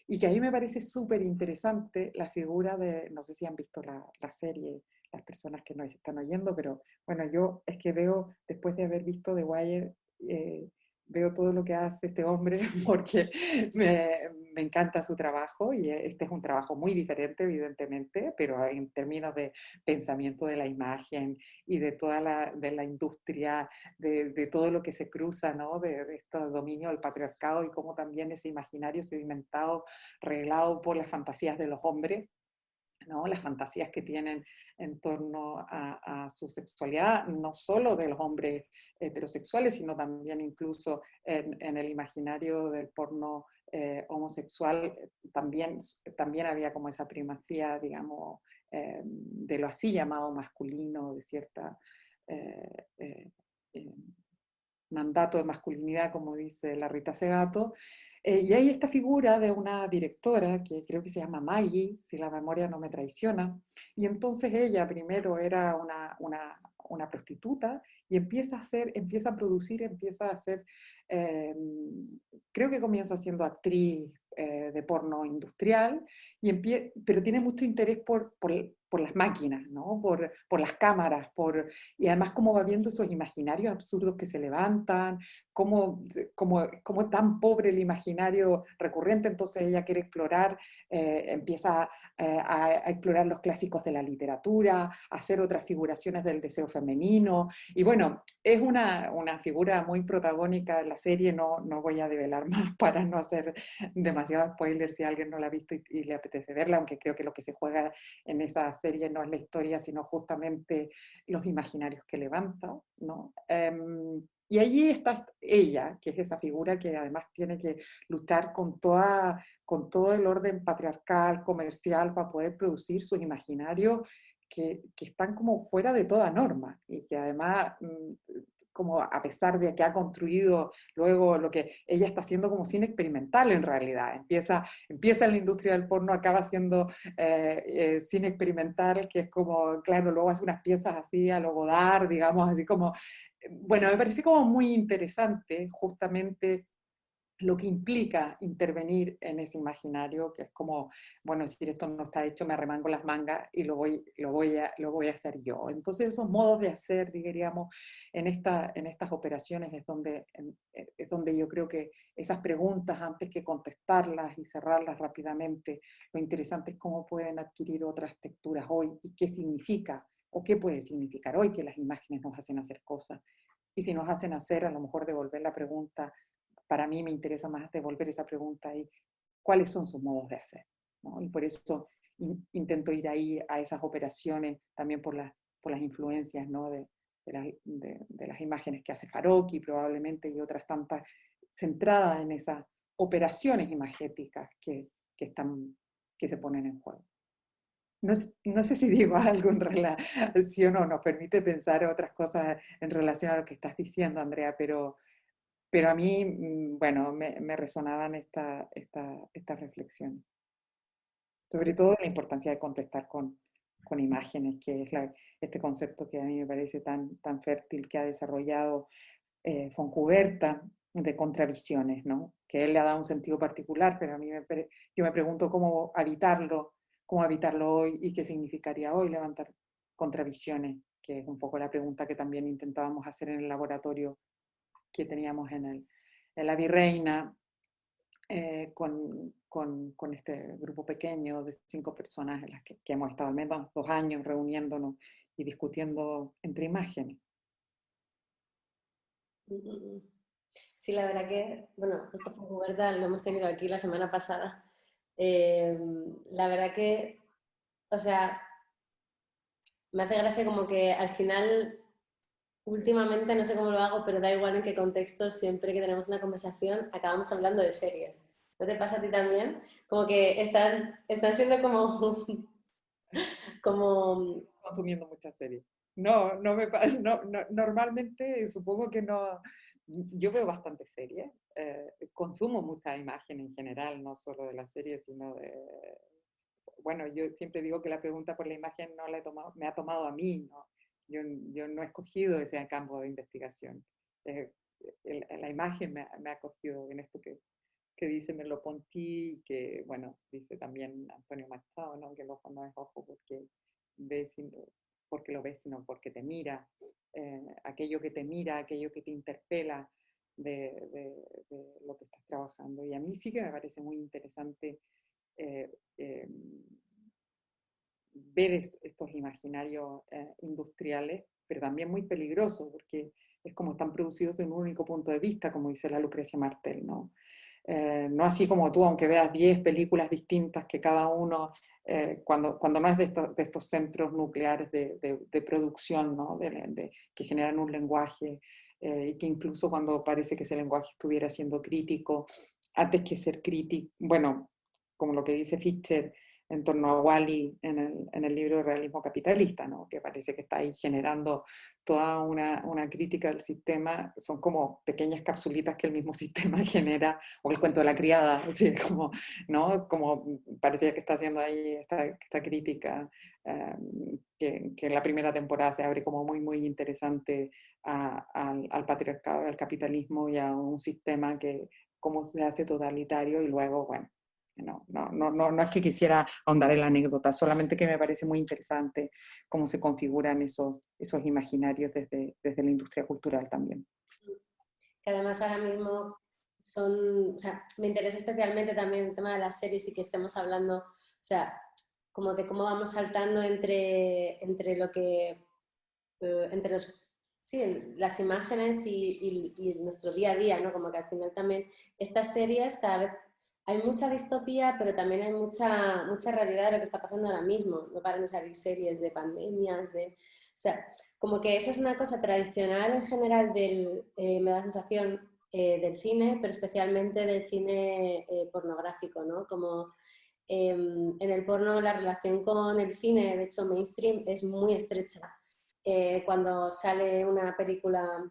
Speaker 2: y que a mí me parece súper interesante la figura de, no sé si han visto la serie, las personas que nos están oyendo, pero bueno, yo es que veo, después de haber visto The Wire, eh, veo todo lo que hace este hombre porque me encanta su trabajo, y este es un trabajo muy diferente, evidentemente, pero en términos de pensamiento de la imagen y de toda la industria, de todo lo que se cruza, ¿no? De este dominio del patriarcado, y cómo también ese imaginario sedimentado, reglado por las fantasías de los hombres, ¿no? Las fantasías que tienen en torno a su sexualidad, no solo de los hombres heterosexuales, sino también incluso en el imaginario del porno homosexual, también había como esa primacía, digamos, de lo así llamado masculino, de cierta eh, eh, eh, mandato de masculinidad, como dice la Rita Segato. Y hay esta figura de una directora que creo que se llama Maggie, si la memoria no me traiciona, y entonces ella primero era una prostituta, y empieza a producir, empieza a hacer, eh, creo que comienza siendo actriz de porno industrial, pero tiene mucho interés por las máquinas, ¿no? Por las cámaras, y además cómo va viendo esos imaginarios absurdos que se levantan, cómo tan pobre el imaginario recurrente, entonces ella quiere explorar, empieza a explorar los clásicos de la literatura, a hacer otras figuraciones del deseo femenino, y bueno, es una figura muy protagónica de la serie, no voy a develar más para no hacer demasiado spoiler si alguien no la ha visto y le apetece verla, aunque creo que lo que se juega en esa serie no es la historia, sino justamente los imaginarios que levanta, ¿no? Y allí está ella, que es esa figura que además tiene que luchar con todo el orden patriarcal, comercial, para poder producir sus imaginarios que están como fuera de toda norma y que además, como a pesar de que ha construido luego lo que ella está haciendo como cine experimental en realidad, empieza en la industria del porno, acaba siendo cine experimental, que es como, claro, luego hace unas piezas así a lo Godard, digamos, así como, bueno, me parece como muy interesante justamente lo que implica intervenir en ese imaginario, que es como, bueno, si esto no está hecho, me arremango las mangas y lo voy a hacer yo. Entonces esos modos de hacer, diríamos, en estas operaciones es donde yo creo que esas preguntas, antes que contestarlas y cerrarlas rápidamente, lo interesante es cómo pueden adquirir otras texturas hoy y qué significa o qué puede significar hoy que las imágenes nos hacen hacer cosas. Y si nos hacen hacer, a lo mejor devolver la pregunta, para mí me interesa más devolver esa pregunta y cuáles son sus modos de hacer, ¿no? Y por eso intento ir ahí a esas operaciones, también por las influencias, ¿no? de las imágenes que hace Farocki probablemente y otras tantas, centradas en esas operaciones imagéticas que se ponen en juego. No sé si digo algo en relación o nos permite pensar otras cosas en relación a lo que estás diciendo, Andrea, pero a mí, bueno, me resonaban estas reflexiones. Sobre todo la importancia de contestar con imágenes, que es este concepto que a mí me parece tan fértil que ha desarrollado Fontcuberta, de contravisiones, ¿no? Que él le ha dado un sentido particular, pero a mí yo me pregunto cómo habitarlo hoy y qué significaría hoy levantar contravisiones, que es un poco la pregunta que también intentábamos hacer en el laboratorio que teníamos en la Virreina, con este grupo pequeño de 5 personas en las que hemos estado al menos 2 años reuniéndonos y discutiendo entre imágenes.
Speaker 1: Sí, la verdad que, bueno, esto fue Huerta, lo hemos tenido aquí la semana pasada. La verdad que, o sea, me hace gracia como que al final, últimamente, no sé cómo lo hago, pero da igual en qué contexto, siempre que tenemos una conversación, acabamos hablando de series. ¿No te pasa a ti también? Como que están siendo como, como...
Speaker 2: Consumiendo muchas series. Normalmente supongo que no. Yo veo bastante series, consumo mucha imagen en general, no solo de las series, sino de... Bueno, yo siempre digo que la pregunta por la imagen no la he tomado, me ha tomado a mí, ¿no? Yo no he escogido ese campo de investigación. Eh, la imagen me ha cogido en esto que dice Merleau-Ponty, que, bueno, dice también Antonio Machado, ¿no? Que el ojo no es ojo ves, porque lo ves, sino porque te mira. Aquello que te mira, aquello que te interpela de lo que estás trabajando. Y a mí sí que me parece muy interesante eh, eh, ver estos imaginarios industriales, pero también muy peligrosos, porque es como están producidos de un único punto de vista, como dice la Lucrecia Martel, ¿no? No así como tú, aunque veas 10 películas distintas que cada uno, cuando no es de estos centros nucleares de producción, ¿no? Que generan un lenguaje, y que incluso cuando parece que ese lenguaje estuviera siendo crítico, antes que ser crítico, bueno, como lo que dice Fichte en torno a Wally en el libro Realismo Capitalista, ¿no? Que parece que está ahí generando toda una crítica del sistema, son como pequeñas capsulitas que el mismo sistema genera, o el cuento de la criada, así como, ¿no? Como parecía que está haciendo ahí esta crítica, que en la primera temporada se abre como muy interesante al patriarcado, al capitalismo y a un sistema que cómo se hace totalitario y luego, bueno, No es que quisiera ahondar en la anécdota, solamente que me parece muy interesante cómo se configuran esos imaginarios desde la industria cultural también.
Speaker 1: Que además ahora mismo son, o sea, me interesa especialmente también el tema de las series y que estemos hablando, o sea, como de cómo vamos saltando entre lo que, entre los, sí, las imágenes y nuestro día a día, ¿no? Como que al final también estas series cada vez hay mucha distopía, pero también hay mucha realidad de lo que está pasando ahora mismo. No paran de salir series de pandemias, o sea, como que eso es una cosa tradicional en general me da la sensación del cine, pero especialmente del cine pornográfico, ¿no? Como en el porno la relación con el cine, de hecho mainstream, es muy estrecha. Cuando sale una película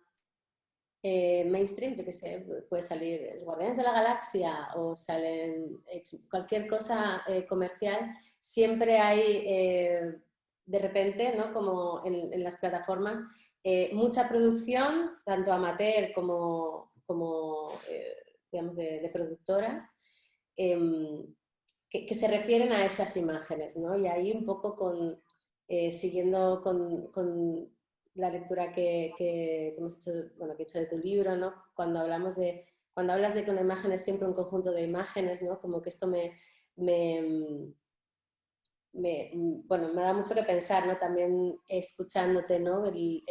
Speaker 1: mainstream, yo qué sé, puede salir Guardianes de la Galaxia o salen cualquier cosa comercial, siempre hay de repente, ¿no? Como en las plataformas, mucha producción, tanto amateur como digamos, de productoras, eh, que se refieren a esas imágenes, ¿no? Y ahí un poco siguiendo con la lectura que hemos hecho, bueno, que he hecho de tu libro, ¿no? Cuando hablas de que una imagen es siempre un conjunto de imágenes, ¿no? Como que esto me, bueno, me da mucho que pensar, ¿no? También escuchándote, ¿no? Un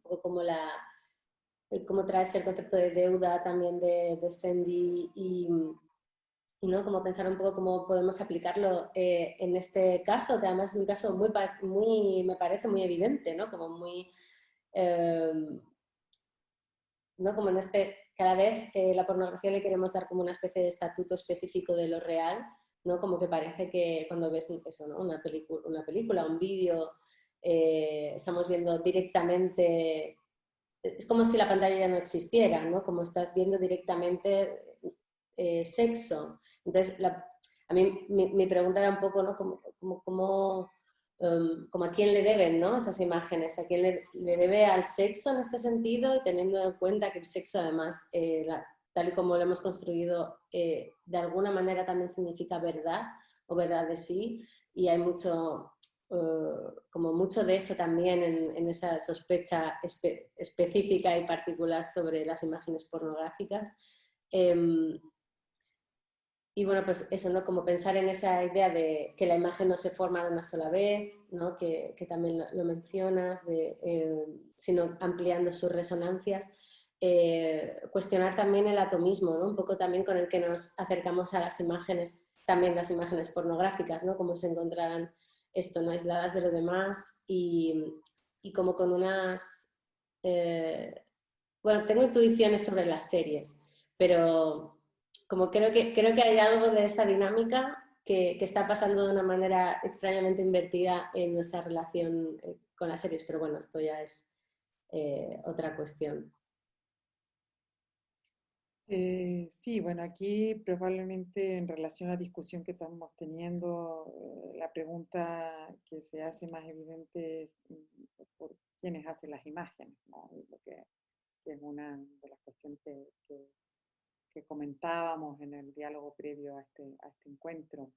Speaker 1: poco como cómo traes el concepto de deuda también de Sandy y ¿no? Como pensar un poco cómo podemos aplicarlo en este caso, que además es un caso me parece muy evidente, ¿no? Como muy, eh, ¿no? Como en cada vez la pornografía le queremos dar como una especie de estatuto específico de lo real, ¿no? Como que parece que cuando ves eso, ¿no? Una película, un vídeo, estamos viendo directamente, es como si la pantalla ya no existiera, ¿no? Como estás viendo directamente sexo. Entonces, a mí mi pregunta era un poco, ¿no? Como a quién le deben, ¿no? Esas imágenes, a quién le debe al sexo en este sentido y teniendo en cuenta que el sexo además, tal y como lo hemos construido, de alguna manera también significa verdad o verdad de sí y hay como mucho de eso también en esa sospecha específica y particular sobre las imágenes pornográficas. Y bueno, pues eso, ¿no? Como pensar en esa idea de que la imagen no se forma de una sola vez, ¿no? Que también lo mencionas, sino ampliando sus resonancias. Cuestionar también el atomismo, ¿no? Un poco también con el que nos acercamos a las imágenes, también las imágenes pornográficas, ¿no? Como se encontrarán esto, ¿no? Aisladas de lo demás y como con unas... bueno, tengo intuiciones sobre las series, pero como creo que hay algo de esa dinámica que está pasando de una manera extrañamente invertida en nuestra relación con las series, pero bueno, esto ya es otra cuestión.
Speaker 2: Sí, bueno, aquí probablemente en relación a la discusión que estamos teniendo, la pregunta que se hace más evidente es por quiénes hacen las imágenes, ¿no? Y que es una de las cuestiones que comentábamos en el diálogo previo a este encuentro.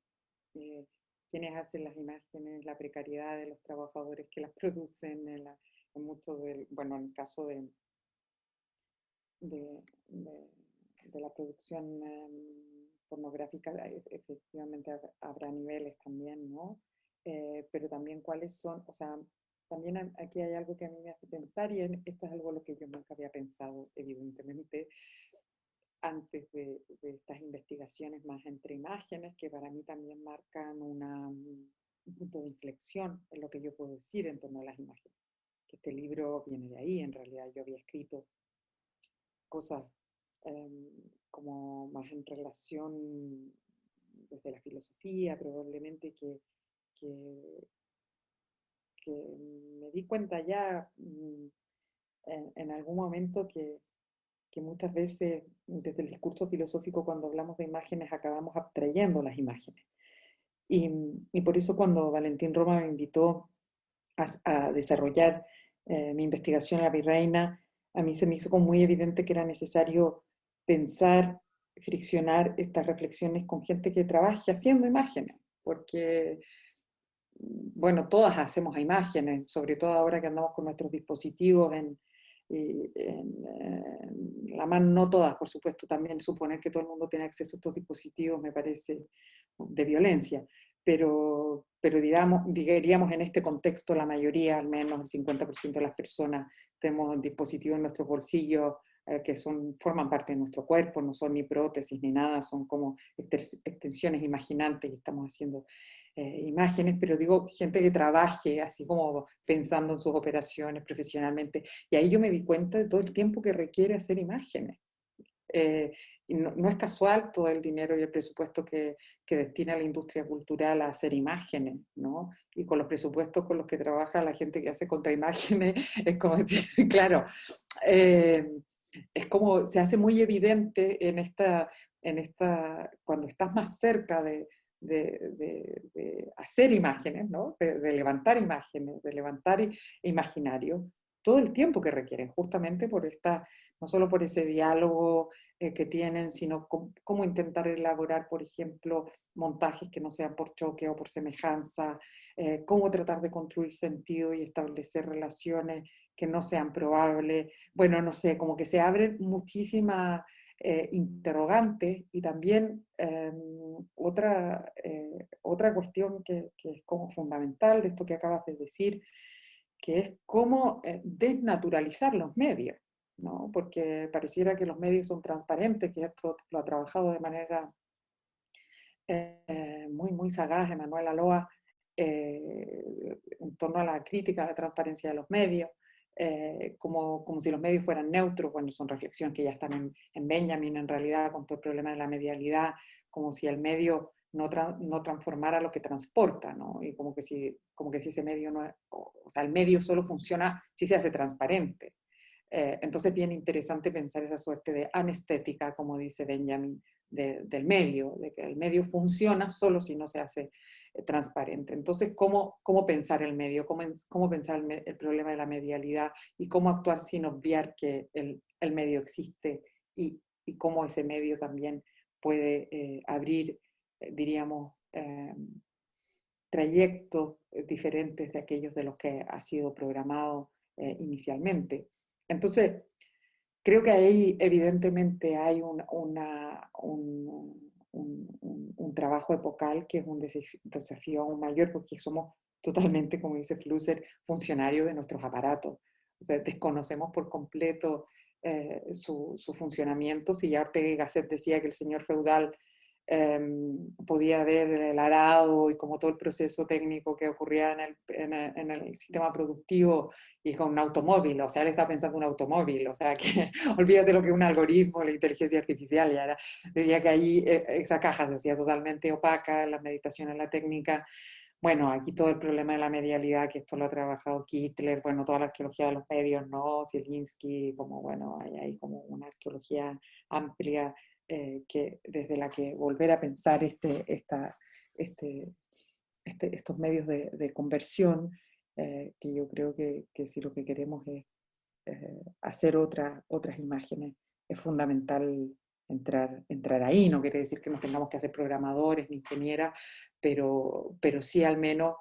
Speaker 2: Quiénes hacen las imágenes, la precariedad de los trabajadores que las producen, en mucho bueno, en el caso de, de- de la producción pornográfica, efectivamente habrá niveles también, ¿no? Pero también cuáles son, o sea, también aquí hay algo que a mí me hace pensar y esto es algo lo que yo nunca había pensado, evidentemente, antes de estas investigaciones más entre imágenes, que para mí también marcan un punto de inflexión en lo que yo puedo decir en torno a las imágenes. Que este libro viene de ahí, en realidad yo había escrito cosas como más en relación desde la filosofía, probablemente que, que me di cuenta ya en algún momento que muchas veces desde el discurso filosófico cuando hablamos de imágenes acabamos abstrayendo las imágenes. Y por eso cuando Valentín Roma me invitó a desarrollar mi investigación en la virreina, a mí se me hizo como muy evidente que era necesario pensar friccionar estas reflexiones con gente que trabaje haciendo imágenes, porque, bueno, todas hacemos imágenes, sobre todo ahora que andamos con nuestros dispositivos en la mano, no todas, por supuesto, también suponer que todo el mundo tiene acceso a estos dispositivos me parece de violencia, pero diríamos en este contexto la mayoría, al menos el 50% de las personas, tenemos dispositivos en nuestros bolsillos que forman parte de nuestro cuerpo, no son ni prótesis ni nada, son como extensiones imaginantes y estamos haciendo imágenes, pero digo, gente que trabaje así como pensando en sus operaciones profesionalmente. Y ahí yo me di cuenta de todo el tiempo que requiere hacer imágenes. Y no es casual todo el dinero y el presupuesto que destina la industria cultural a hacer imágenes, ¿no? Y con los presupuestos con los que trabaja la gente que hace contraimágenes, es como decir, claro, eh, es como se hace muy evidente cuando estás más cerca de hacer imágenes, ¿no? De levantar imágenes, de levantar imaginario, todo el tiempo que requieren, justamente por no solo por ese diálogo que tienen, sino cómo intentar elaborar, por ejemplo, montajes que no sean por choque o por semejanza, cómo tratar de construir sentido y establecer relaciones que no sean probables. Bueno, no sé, como que se abren muchísimas interrogantes y también otra cuestión que es como fundamental de esto que acabas de decir, que es cómo desnaturalizar los medios, ¿no? Porque pareciera que los medios son transparentes, que esto lo ha trabajado de manera muy, muy sagaz Emanuel Aloa en torno a la crítica a la transparencia de los medios, como si los medios fueran neutros, bueno, son reflexiones que ya están en Benjamin en realidad, con todo el problema de la medialidad, como si el medio no transformara lo que transporta, ¿no? Y como que si ese medio no, o sea, el medio solo funciona si se hace transparente. Entonces, bien interesante pensar esa suerte de anestética, como dice Benjamin, del medio, de que el medio funciona solo si no se hace transparente. Entonces, ¿cómo pensar el medio? ¿Cómo pensar el problema de la medialidad? Y cómo actuar sin obviar que el medio existe y cómo ese medio también puede abrir, diríamos, trayectos diferentes de aquellos de los que ha sido programado inicialmente. Entonces, creo que ahí evidentemente hay un trabajo epocal que es un desafío aún mayor porque somos totalmente, como dice Flusser, funcionarios de nuestros aparatos. O sea, desconocemos por completo su funcionamiento. Si ya Ortega y Gasset decía que el señor feudal podía ver el arado y como todo el proceso técnico que ocurría en el sistema productivo y con un automóvil, o sea, él está pensando en un automóvil, o sea, que olvídate lo que es un algoritmo, la inteligencia artificial, decía que ahí esa caja se hacía totalmente opaca, la meditación en la técnica. Bueno, aquí todo el problema de la medialidad, que esto lo ha trabajado Kittler, bueno, toda la arqueología de los medios, ¿no? Zielinski, como bueno, hay como una arqueología amplia desde la que volver a pensar este, estos medios de conversión, que yo creo que si lo que queremos es hacer otras imágenes, es fundamental entrar ahí. No quiere decir que nos tengamos que hacer programadores ni ingenieras, pero sí al menos,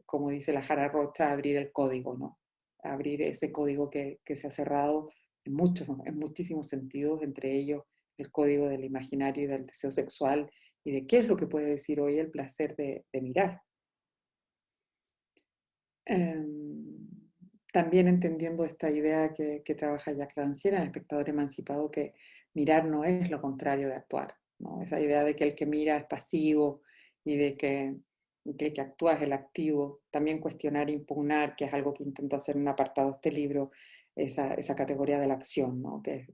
Speaker 2: como dice la Jara Rocha, abrir el código, ¿no? Abrir ese código que se ha cerrado en muchísimos sentidos, entre ellos el código del imaginario y del deseo sexual y de qué es lo que puede decir hoy el placer de mirar. También entendiendo esta idea que trabaja Jacques Rancière en El espectador emancipado, que mirar no es lo contrario de actuar, ¿no? Esa idea de que el que mira es pasivo y de que el que actúa es el activo. También cuestionar e impugnar, que es algo que intento hacer en un apartado de este libro, esa categoría de la acción, ¿no? Que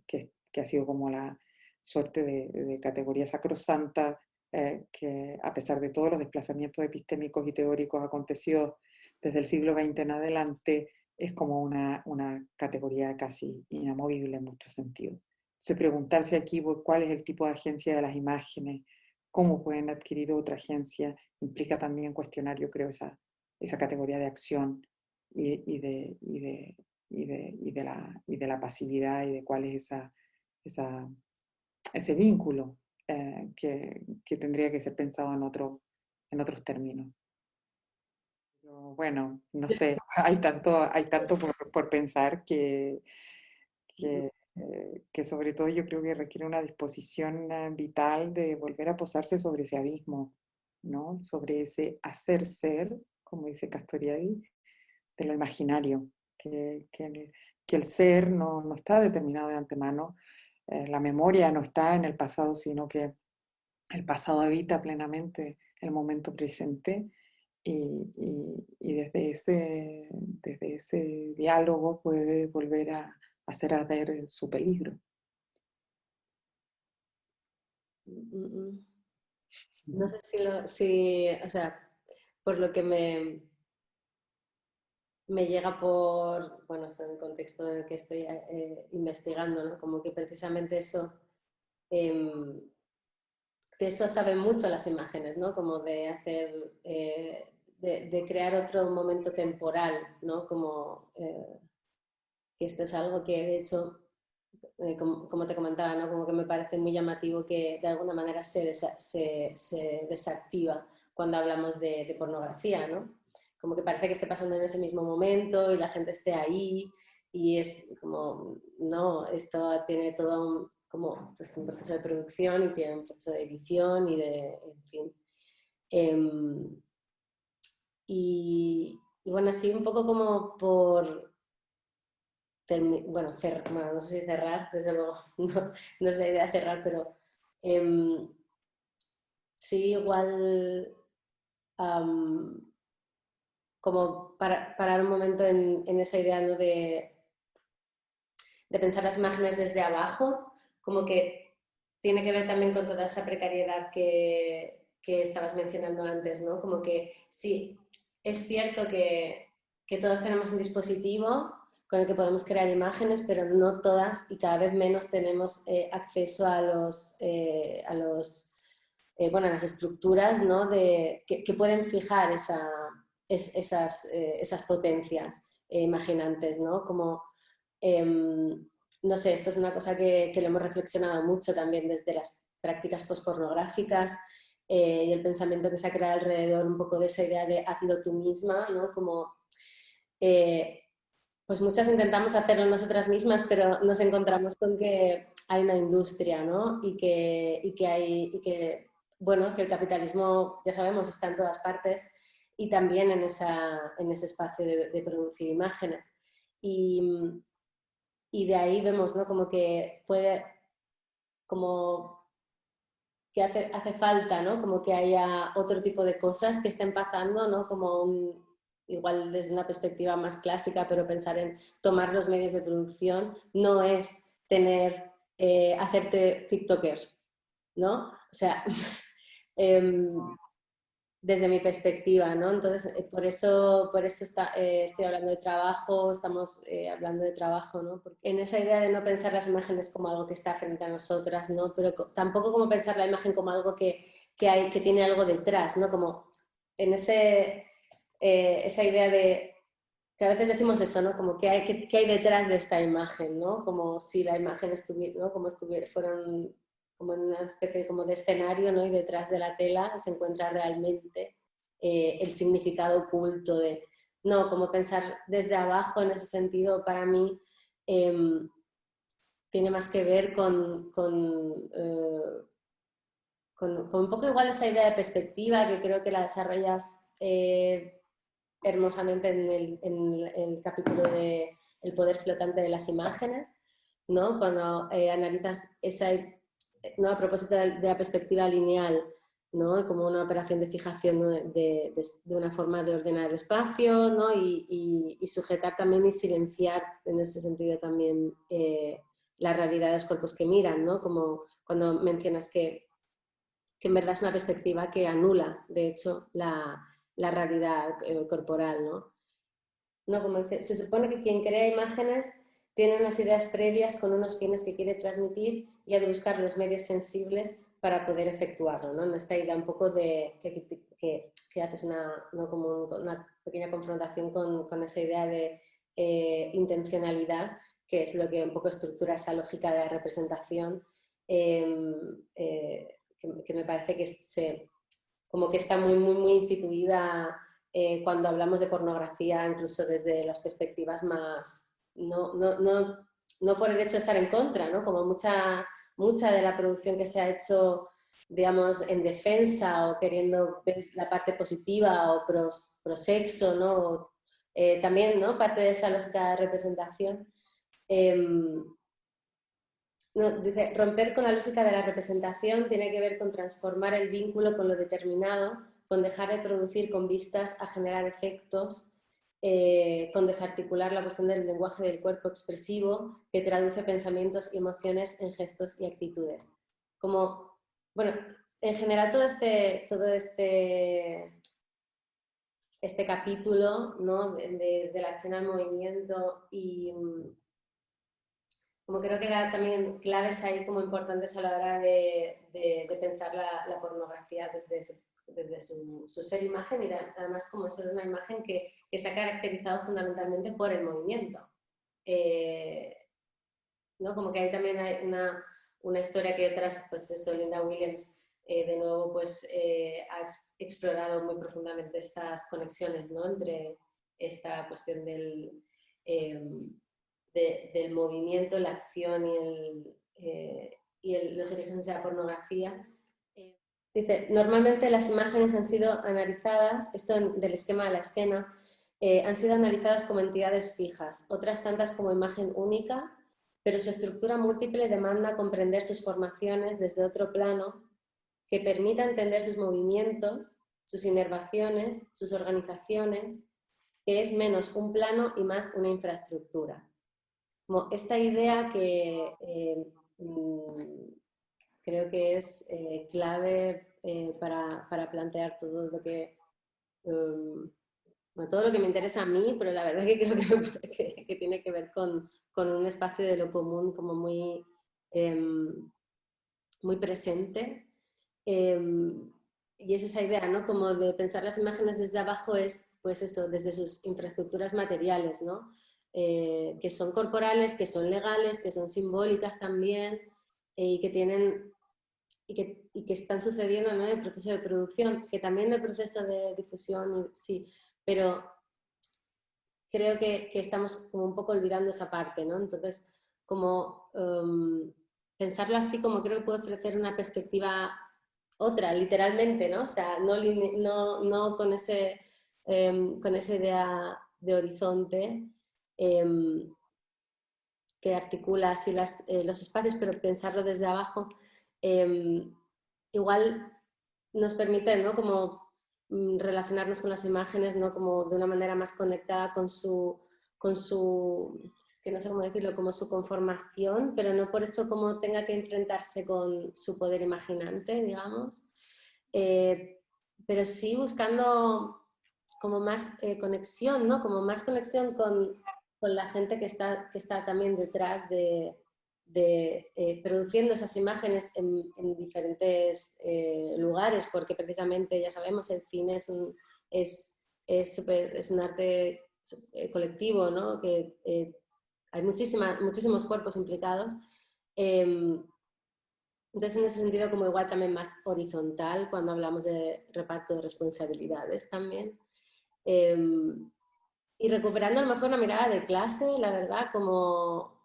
Speaker 2: ha sido como la suerte de categoría sacrosanta, que a pesar de todos los desplazamientos epistémicos y teóricos acontecidos desde el siglo XX en adelante, es como una categoría casi inamovible en muchos sentidos. Entonces, preguntarse aquí cuál es el tipo de agencia de las imágenes, cómo pueden adquirir otra agencia, implica también cuestionar, yo creo, esa categoría de acción y de la pasividad y de cuál es esa ese vínculo que tendría que ser pensado en otros términos. Pero bueno, no sé, hay tanto por pensar que sobre todo yo creo que requiere una disposición vital de volver a posarse sobre ese abismo, ¿no? Sobre ese hacer ser, como dice Castoriadis, de lo imaginario, que el ser no está determinado de antemano, la memoria no está en el pasado, sino que el pasado habita plenamente el momento presente y desde ese diálogo puede volver a hacer arder su peligro.
Speaker 1: No sé si, o sea, por lo que me llega por, bueno, en el contexto en el que estoy investigando, ¿no? Como que precisamente eso, em, de eso saben mucho las imágenes, ¿no? Como de hacer, de crear otro momento temporal, ¿no? Como que esto es algo que de hecho, como te comentaba, ¿no? Como que me parece muy llamativo que de alguna manera se desactiva cuando hablamos de pornografía, ¿no? Como que parece que esté pasando en ese mismo momento y la gente esté ahí y es como, no, esto tiene todo como pues, un proceso de producción y tiene un proceso de edición y de, en fin. Em, y bueno, así un poco como por bueno, bueno, no sé si cerrar, desde luego, no es la idea de cerrar, pero em, sí, igual como parar un momento en esa idea, ¿no? de pensar las imágenes desde abajo, como que tiene que ver también con toda esa precariedad que estabas mencionando antes, ¿no? Como que sí, es cierto que todos tenemos un dispositivo con el que podemos crear imágenes, pero no todas y cada vez menos tenemos acceso bueno, a las estructuras, ¿no? que pueden fijar esas potencias imaginantes, ¿no? Como no sé, esto es una cosa que lo hemos reflexionado mucho también desde las prácticas postpornográficas y el pensamiento que se ha creado alrededor un poco de esa idea de hazlo tú misma, ¿no? Como, eh, pues muchas intentamos hacerlo nosotras mismas, pero nos encontramos con que hay una industria, ¿no? Bueno, que el capitalismo, ya sabemos, está en todas partes y también en ese espacio de producir imágenes. Y, y de ahí vemos, ¿no? Como que puede, como que hace falta, ¿no? Como que haya otro tipo de cosas que estén pasando, ¿no? Igual desde una perspectiva más clásica, pero pensar en tomar los medios de producción no es hacerte TikToker, ¿no? O sea, desde mi perspectiva, ¿no? Entonces, por eso estoy hablando de trabajo, estamos hablando de trabajo, ¿no? Porque en esa idea de no pensar las imágenes como algo que está frente a nosotras, ¿no? Pero tampoco como pensar la imagen como algo que tiene algo detrás, ¿no? Como en esa idea de que a veces decimos eso, ¿no? Como que hay detrás de esta imagen, ¿no? Como si la imagen estuviera, ¿no? Como fueran como en una especie como de escenario, ¿no? Y detrás de la tela se encuentra realmente el significado oculto de, no, como pensar desde abajo en ese sentido para mí eh, tiene más que ver con un poco igual esa idea de perspectiva que creo que la desarrollas hermosamente en el capítulo de El poder flotante de las imágenes, ¿no? Cuando analizas ¿no? A propósito de la perspectiva lineal, ¿no? Como una operación de fijación, ¿no? de una forma de ordenar el espacio, ¿no? Y sujetar también y silenciar en ese sentido también la realidad de los cuerpos que miran, ¿no? Como cuando mencionas que en verdad es una perspectiva que anula, de hecho, la realidad corporal, ¿no? No, como dice, se supone que quien crea imágenes tiene unas ideas previas con unos fines que quiere transmitir y ha de buscar los medios sensibles para poder efectuarlo, ¿no? En esta idea un poco de que haces ¿no? Como una pequeña confrontación con esa idea de intencionalidad, que es lo que un poco estructura esa lógica de la representación que me parece que como que está muy instituida cuando hablamos de pornografía, incluso desde las perspectivas más, no por el hecho de estar en contra, ¿no? Como mucha de la producción que se ha hecho, digamos, en defensa o queriendo ver la parte positiva o pro sexo, ¿no? También, ¿no? Parte de esa lógica de representación. No, dice, romper con la lógica de la representación tiene que ver con transformar el vínculo con lo determinado, con dejar de producir con vistas a generar efectos, con desarticular la cuestión del lenguaje del cuerpo expresivo que traduce pensamientos y emociones en gestos y actitudes. Como, bueno, en general todo este capítulo, ¿no? de la acción al movimiento y como creo que da también claves ahí como importantes a la hora de pensar la pornografía desde su ser imagen y además como ser una imagen que se ha caracterizado fundamentalmente por el movimiento. ¿No? Como que ahí también hay una historia que detrás, pues eso, Linda Williams, de nuevo, pues ha explorado muy profundamente estas conexiones, ¿no? Entre esta cuestión del movimiento, la acción y los orígenes de la pornografía. Dice, normalmente las imágenes han sido analizadas, esto del esquema de la escena, han sido analizadas como entidades fijas, otras tantas como imagen única, pero su estructura múltiple demanda comprender sus formaciones desde otro plano que permita entender sus movimientos, sus inervaciones, sus organizaciones, que es menos un plano y más una infraestructura. Como esta idea que creo que es clave para plantear todo lo que todo lo que me interesa a mí, pero la verdad que creo que tiene que ver con un espacio de lo común como muy presente. Y es esa idea, ¿no? Como de pensar las imágenes desde abajo es, pues eso, desde sus infraestructuras materiales, ¿no? Que son corporales, que son legales, que son simbólicas también, y que tienen y que están sucediendo, ¿no? En el proceso de producción, que también en el proceso de difusión, sí, pero creo que estamos como un poco olvidando esa parte, ¿no? Entonces, como pensarlo así como creo que puede ofrecer una perspectiva otra, literalmente, ¿no? O sea, no con con esa idea de horizonte que articula así los espacios, pero pensarlo desde abajo igual nos permite, ¿no? Como relacionarnos con las imágenes, ¿no? Como de una manera más conectada es que no sé cómo decirlo, como su conformación, pero no por eso como tenga que enfrentarse con su poder imaginante, digamos. Pero sí buscando como más conexión, ¿no? Como más conexión con la gente que está también detrás produciendo esas imágenes en diferentes lugares, porque precisamente, ya sabemos, el cine es un arte colectivo, ¿no? Que hay muchísimos cuerpos implicados. Entonces, en ese sentido, como igual también más horizontal cuando hablamos de reparto de responsabilidades también. Y recuperando a lo mejor una mirada de clase, la verdad, como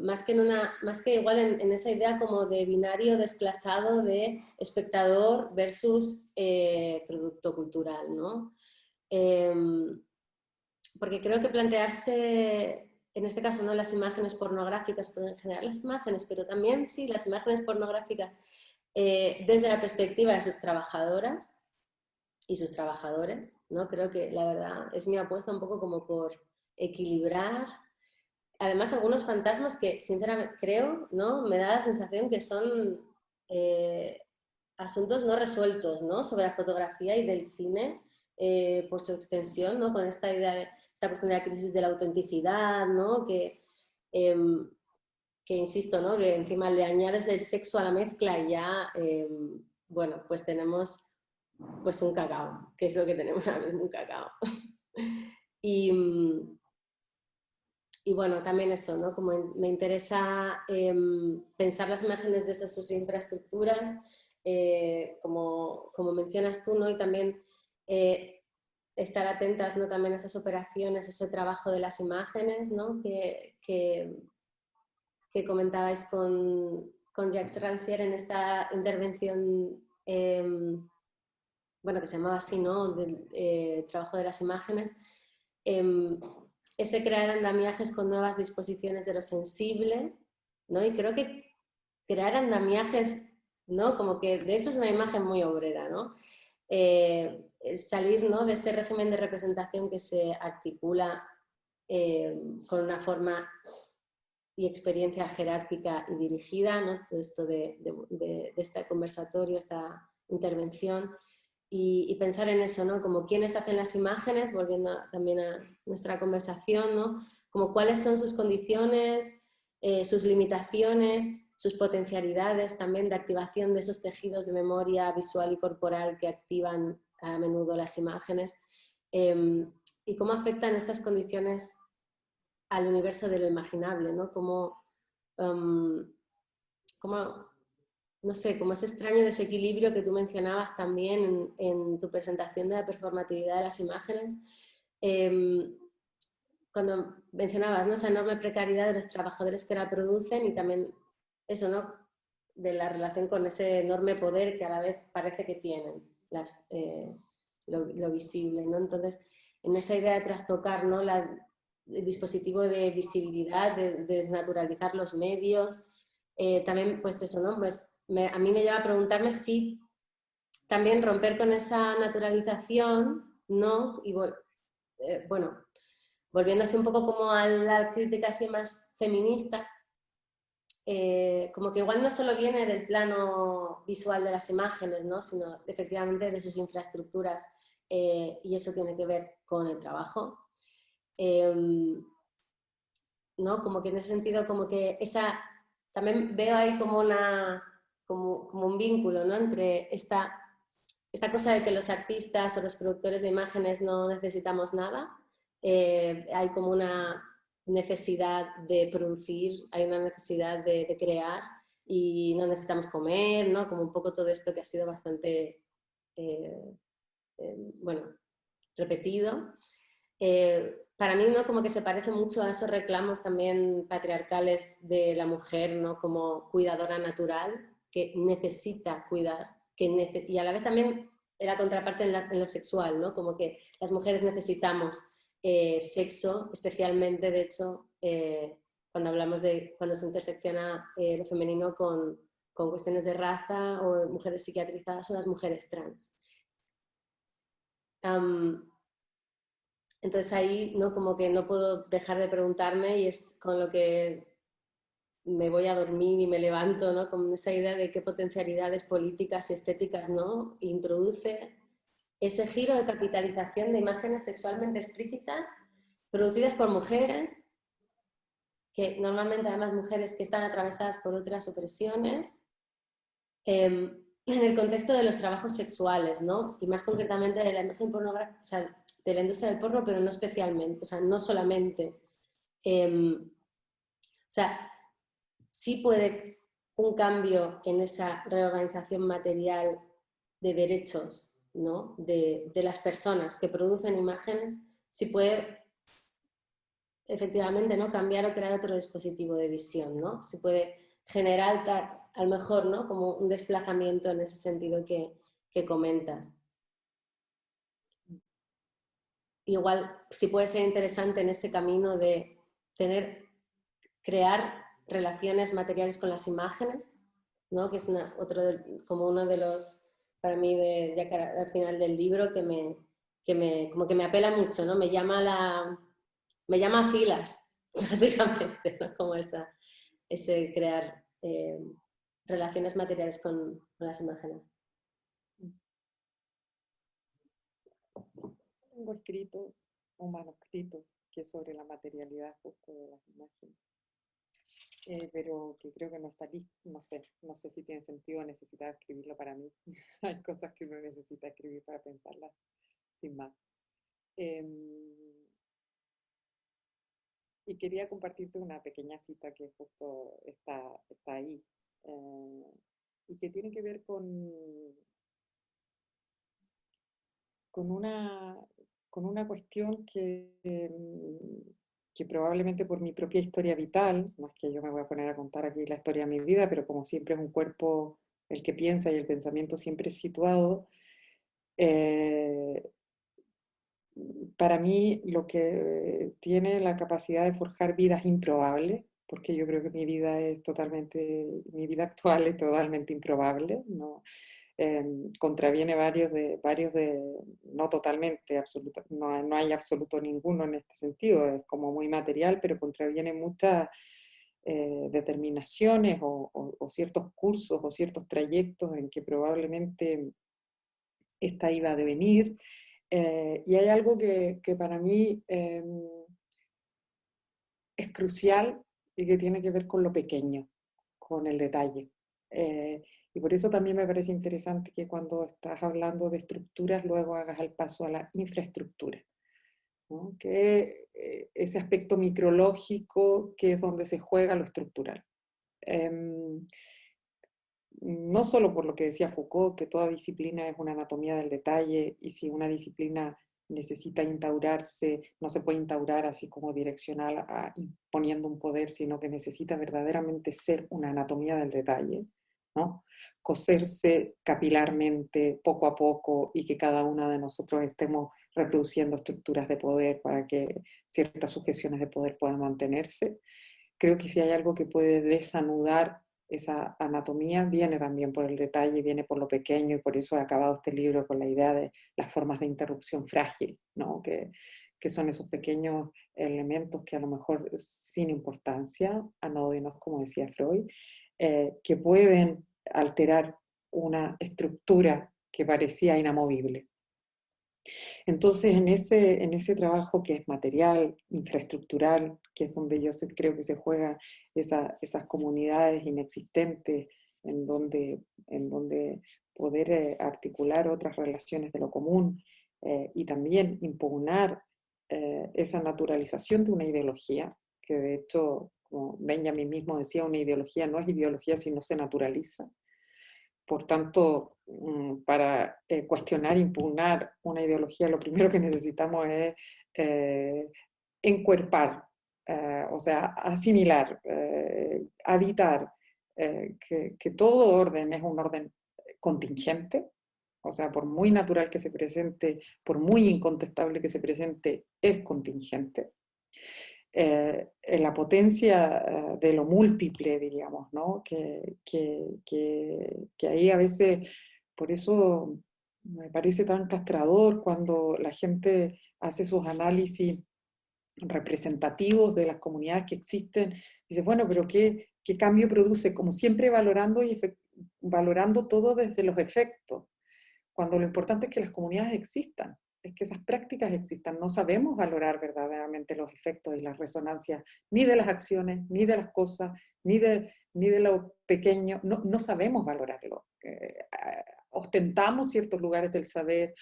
Speaker 1: más que igual en esa idea como de binario desclasado de espectador versus producto cultural, ¿no? Porque creo que plantearse, en este caso no las imágenes pornográficas, pero en general las imágenes, pero también sí las imágenes pornográficas desde la perspectiva de sus trabajadoras y sus trabajadores, ¿no? Creo que la verdad es mi apuesta un poco como por equilibrar, además algunos fantasmas que sinceramente creo, ¿no? Me da la sensación que son asuntos no resueltos, ¿no? Sobre la fotografía y del cine por su extensión, ¿no? Con esta idea de esta cuestión de la crisis de la autenticidad, ¿no? Que insisto, ¿no? Que encima le añades el sexo a la mezcla y ya, bueno, pues tenemos pues un cacao, que es lo que tenemos ahora mismo, un cacao. Y, y bueno, también eso, ¿no? Como me interesa pensar las imágenes desde sus infraestructuras, como mencionas tú, ¿no? Y también estar atentas, ¿no? También a esas operaciones, ese trabajo de las imágenes, ¿no? Que comentabais con Jacques Rancière en esta intervención, bueno, que se llamaba así, ¿no? Del trabajo de las imágenes. Ese crear andamiajes con nuevas disposiciones de lo sensible, ¿no? Y creo que crear andamiajes, ¿no? Como que de hecho es una imagen muy obrera, ¿no? Salir, ¿no? De ese régimen de representación que se articula con una forma y experiencia jerárquica y dirigida, ¿no? Esto de este conversatorio, esta intervención, y pensar en eso, ¿no? Como quiénes hacen las imágenes, volviendo también a nuestra conversación, ¿no? Como cuáles son sus condiciones, sus limitaciones, sus potencialidades también de activación de esos tejidos de memoria visual y corporal que activan a menudo las imágenes, y cómo afectan estas condiciones al universo de lo imaginable, ¿no? Como no sé, como ese extraño desequilibrio que tú mencionabas también en tu presentación de la performatividad de las imágenes, cuando mencionabas, ¿no? Esa enorme precariedad de los trabajadores que la producen y también eso, ¿no? De la relación con ese enorme poder que a la vez parece que tienen lo visible, ¿no? Entonces, en esa idea de trastocar, ¿no? El dispositivo de visibilidad, de desnaturalizar los medios, también, pues eso, ¿no? Pues a mí me lleva a preguntarme si también romper con esa naturalización, ¿no? Y bueno, volviéndose un poco como a la crítica así más feminista, como que igual no solo viene del plano visual de las imágenes, ¿no? Sino efectivamente de sus infraestructuras, y eso tiene que ver con el trabajo. ¿No? Como que en ese sentido, como que también veo ahí como un vínculo, ¿no? Entre esta cosa de que los artistas o los productores de imágenes no necesitamos nada, hay como una necesidad de producir, hay una necesidad de crear y no necesitamos comer, ¿no? Como un poco todo esto que ha sido bastante, bueno, repetido. Para mí, ¿no? Como que se parece mucho a esos reclamos también patriarcales de la mujer, ¿no? Como cuidadora natural, que necesita cuidar, y a la vez también la contraparte en lo sexual, ¿no? Como que las mujeres necesitamos sexo, especialmente, de hecho, cuando se intersecciona lo femenino con cuestiones de raza o mujeres psiquiatrizadas o las mujeres trans. Entonces ahí, ¿no? Como que no puedo dejar de preguntarme y es con lo que me voy a dormir y me levanto, ¿no? Con esa idea de qué potencialidades políticas y estéticas, ¿no? Introduce ese giro de capitalización de imágenes sexualmente explícitas producidas por mujeres, que normalmente además mujeres que están atravesadas por otras opresiones, en el contexto de los trabajos sexuales, ¿no? Y más concretamente de la imagen pornográfica, o sea, de la industria del porno, pero no especialmente, o sea, no solamente. O sea, sí puede un cambio en esa reorganización material de derechos, ¿no? De las personas que producen imágenes, sí puede efectivamente, ¿no? Cambiar o crear otro dispositivo de visión, ¿no? Se puede generar a lo mejor, ¿no? Como un desplazamiento en ese sentido que comentas. Igual sí puede ser interesante en ese camino de crear relaciones materiales con las imágenes, ¿no? Que es como uno de los, para mí, ya al final del libro, como que me apela mucho, ¿no? Me llama a filas, básicamente, ¿no? Como ese crear relaciones materiales con las imágenes.
Speaker 2: Tengo escrito un manuscrito que es sobre la materialidad justo de las imágenes, pero que creo que no está listo, no sé si tiene sentido necesitar escribirlo para mí. Hay cosas que uno necesita escribir para pensarlas, sin más. Y quería compartirte una pequeña cita que justo está ahí, y que tiene que ver con una, con una cuestión que probablemente por mi propia historia vital, no es que yo me voy a poner a contar aquí la historia de mi vida, pero como siempre es un cuerpo el que piensa y el pensamiento siempre es situado, eh, para mí lo que tiene la capacidad de forjar vidas improbables, porque yo creo que mi vida actual es totalmente improbable, ¿no? Contraviene no totalmente, no hay absoluto ninguno en este sentido, es como muy material, pero contraviene muchas determinaciones o ciertos cursos o ciertos trayectos en que probablemente esta iba a devenir. Y hay algo que para mí es crucial y que tiene que ver con lo pequeño, con el detalle. Y por eso también me parece interesante que cuando estás hablando de estructuras, luego hagas el paso a la infraestructura, ¿no? Que ese aspecto micrológico que es donde se juega lo estructural. Em, no solo por lo que decía Foucault, que toda disciplina es una anatomía del detalle, y si una disciplina necesita instaurarse, no se puede instaurar así como direccional imponiendo un poder, sino que necesita verdaderamente ser una anatomía del detalle, ¿no? Coserse capilarmente, poco a poco, y que cada una de nosotros estemos reproduciendo estructuras de poder para que ciertas sujeciones de poder puedan mantenerse. Creo que si hay algo que puede desanudar esa anatomía, viene también por el detalle, viene por lo pequeño, y por eso he acabado este libro con la idea de las formas de interrupción frágil, ¿no? Que son esos pequeños elementos que a lo mejor sin importancia, anódinos, como decía Freud, que pueden alterar una estructura que parecía inamovible. Entonces, en ese trabajo que es material, infraestructural, que es donde creo que se juegan esas comunidades inexistentes, en donde poder articular otras relaciones de lo común, y también impugnar esa naturalización de una ideología, que de hecho, como Benjamin mismo decía, una ideología no es ideología si no se naturaliza. Por tanto, para cuestionar, impugnar una ideología, lo primero que necesitamos es encuerpar, o sea, asimilar, habitar, que todo orden es un orden contingente, o sea, por muy natural que se presente, por muy incontestable que se presente, es contingente. En la potencia de lo múltiple, diríamos, ¿no? Que ahí a veces, por eso me parece tan castrador cuando la gente hace sus análisis representativos de las comunidades que existen, dice, bueno, pero ¿qué cambio produce? Como siempre valorando, valorando todo desde los efectos, cuando lo importante es que las comunidades existan, es que esas prácticas existan. No sabemos valorar verdaderamente los efectos y las resonancias, ni de las acciones, ni de las cosas, ni de lo pequeño, no sabemos valorarlo. Ostentamos ciertos lugares del saber,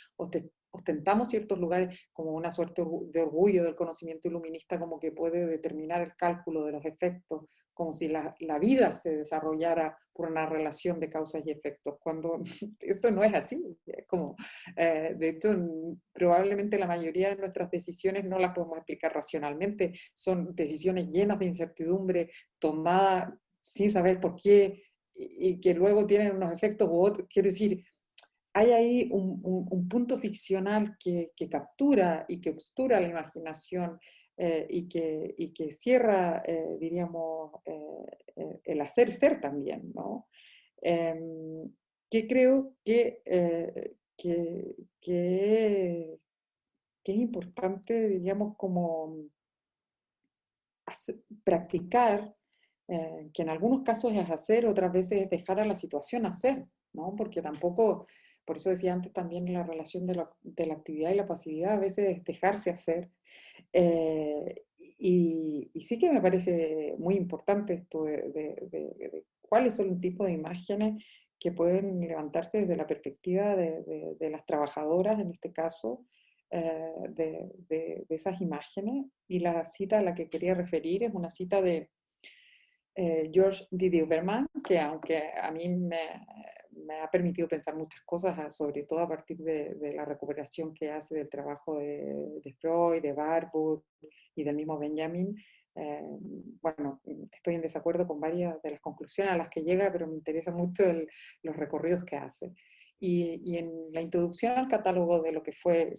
Speaker 2: ostentamos ciertos lugares como una suerte de orgullo del conocimiento iluminista, como que puede determinar el cálculo de los efectos, como si la vida se desarrollara por una relación de causas y efectos, cuando eso no es así. Es como, de hecho, probablemente la mayoría de nuestras decisiones no las podemos explicar racionalmente, son decisiones llenas de incertidumbre, tomadas sin saber por qué, y que luego tienen unos efectos u otros. Quiero decir, hay ahí un punto ficcional que captura y que obstura la imaginación, y que cierra, diríamos, el hacer ser también, ¿no? Que creo que es importante, diríamos, como practicar, que en algunos casos es hacer, otras veces es dejar a la situación hacer, ¿no? Porque tampoco, por eso decía antes también la relación de la actividad y la pasividad, a veces es dejarse hacer. Y sí que me parece muy importante esto de cuáles son los tipos de imágenes que pueden levantarse desde la perspectiva de las trabajadoras, en este caso, de esas imágenes, y la cita a la que quería referir es una cita de George D. Dilberman, que aunque a mí me ha permitido pensar muchas cosas, sobre todo a partir de la recuperación que hace del trabajo de Freud, de Warburg y del mismo Benjamin. Bueno, estoy en desacuerdo con varias de las conclusiones a las que llega, pero me interesa mucho los recorridos que hace. Y en la introducción al catálogo de lo que fue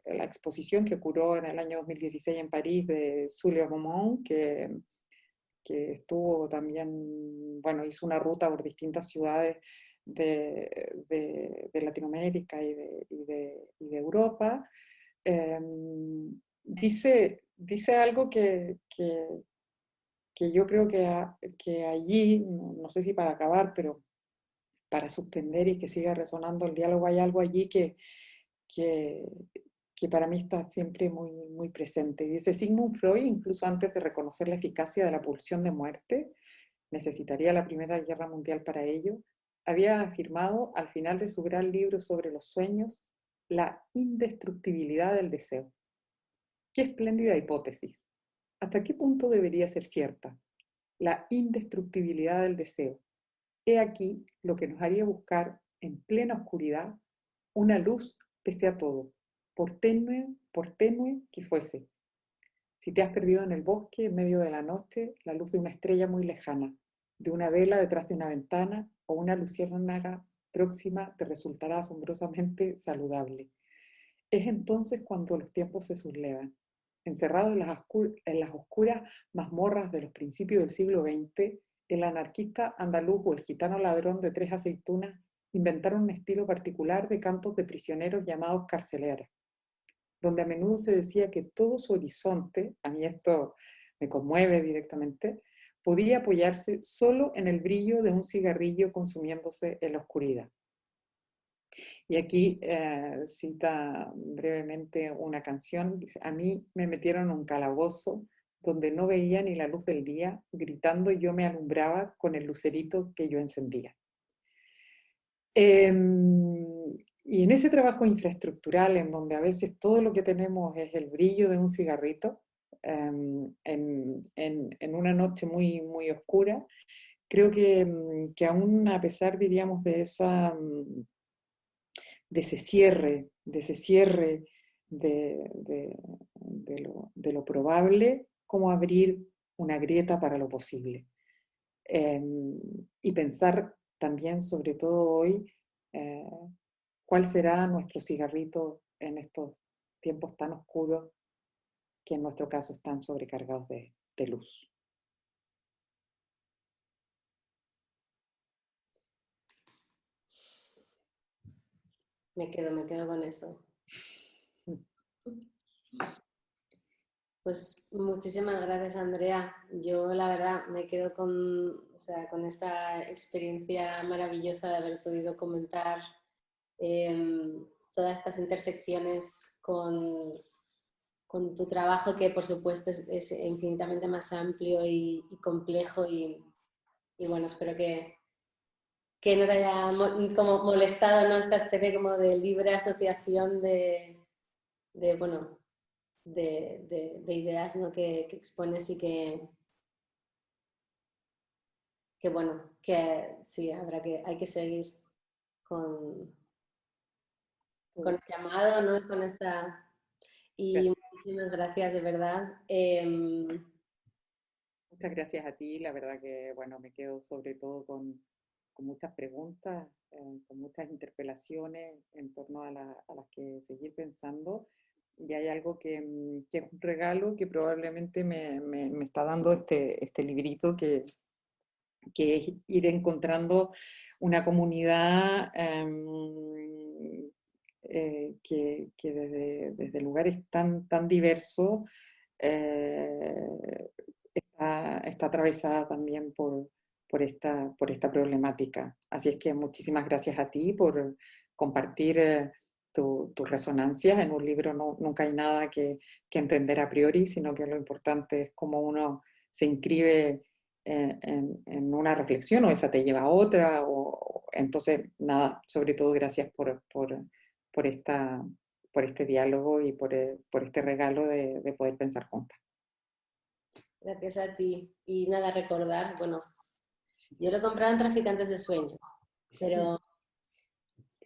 Speaker 2: la exposición que curó en el año 2016 en París de Julia Beaumont, que estuvo también, bueno, hizo una ruta por distintas ciudades de Latinoamérica y de Europa, eh, dice algo que yo creo que allí, no sé si para acabar, pero para suspender y que siga resonando el diálogo, hay algo allí que, que para mí está siempre muy, muy presente. Dice Sigmund Freud, incluso antes de reconocer la eficacia de la pulsión de muerte, necesitaría la Primera Guerra Mundial para ello, había afirmado al final de su gran libro sobre los sueños la indestructibilidad del deseo. Qué espléndida hipótesis. ¿Hasta qué punto debería ser cierta? La indestructibilidad del deseo. He aquí lo que nos haría buscar en plena oscuridad una luz pese a todo, por tenue que fuese. Si te has perdido en el bosque en medio de la noche, la luz de una estrella muy lejana, de una vela detrás de una ventana o una luciérnaga próxima te resultará asombrosamente saludable. Es entonces cuando los tiempos se sublevan. Encerrado en las oscuras mazmorras de los principios del siglo XX, el anarquista andaluz o el gitano ladrón de 3 aceitunas inventaron un estilo particular de campos de prisioneros llamados carceleras, donde a menudo se decía que todo su horizonte, a mí esto me conmueve directamente, podía apoyarse solo en el brillo de un cigarrillo consumiéndose en la oscuridad. Y aquí cita brevemente una canción, dice: a mí me metieron en un calabozo donde no veía ni la luz del día, gritando yo me alumbraba con el lucerito que yo encendía. Y en ese trabajo infraestructural, en donde a veces todo lo que tenemos es el brillo de un cigarrito, en una noche muy, muy oscura, creo que aún a pesar, diríamos, de ese cierre, de lo probable, como abrir una grieta para lo posible. Y pensar también, sobre todo hoy, eh, cuál será nuestro cigarrito en estos tiempos tan oscuros que en nuestro caso están sobrecargados de luz.
Speaker 1: Me quedo con eso. Pues muchísimas gracias, Andrea. Yo la verdad me quedo o sea, con esta experiencia maravillosa de haber podido comentar todas estas intersecciones con tu trabajo, que por supuesto es infinitamente más amplio y complejo y bueno, espero que no te haya como molestado, ¿no? Esta especie como de libre asociación bueno, de ideas, ¿no? que expones y que bueno, que sí, hay que seguir con, con el llamado, ¿no? Con esta... Y
Speaker 2: Gracias.
Speaker 1: muchísimas gracias, de verdad.
Speaker 2: Muchas gracias a ti. La verdad que, bueno, me quedo sobre todo con muchas preguntas, con muchas interpelaciones en torno a las que seguir pensando. Y hay algo que es un regalo que probablemente me está dando este librito, que es ir encontrando una comunidad que desde lugares tan diversos eh, está atravesada también por esta problemática. Así es que muchísimas gracias a ti por compartir tus resonancias. En un libro nunca hay nada que entender a priori, sino que lo importante es cómo uno se inscribe en una reflexión, o esa te lleva a otra. Entonces, nada, sobre todo gracias por por este diálogo y por este regalo de poder pensar juntas.
Speaker 1: Gracias a ti. Y nada, recordar, bueno, yo lo he comprado en Traficantes de Sueños, pero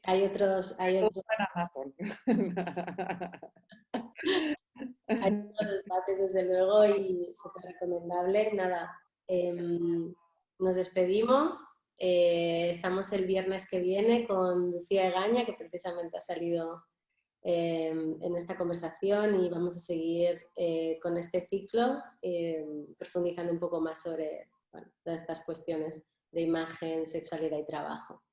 Speaker 1: hay otros, hay otros espacios desde luego y súper recomendable. Nada, nos despedimos. Estamos el viernes que viene con Lucía Egaña, que precisamente ha salido en esta conversación, y vamos a seguir con este ciclo, profundizando un poco más sobre, bueno, todas estas cuestiones de imagen, sexualidad y trabajo.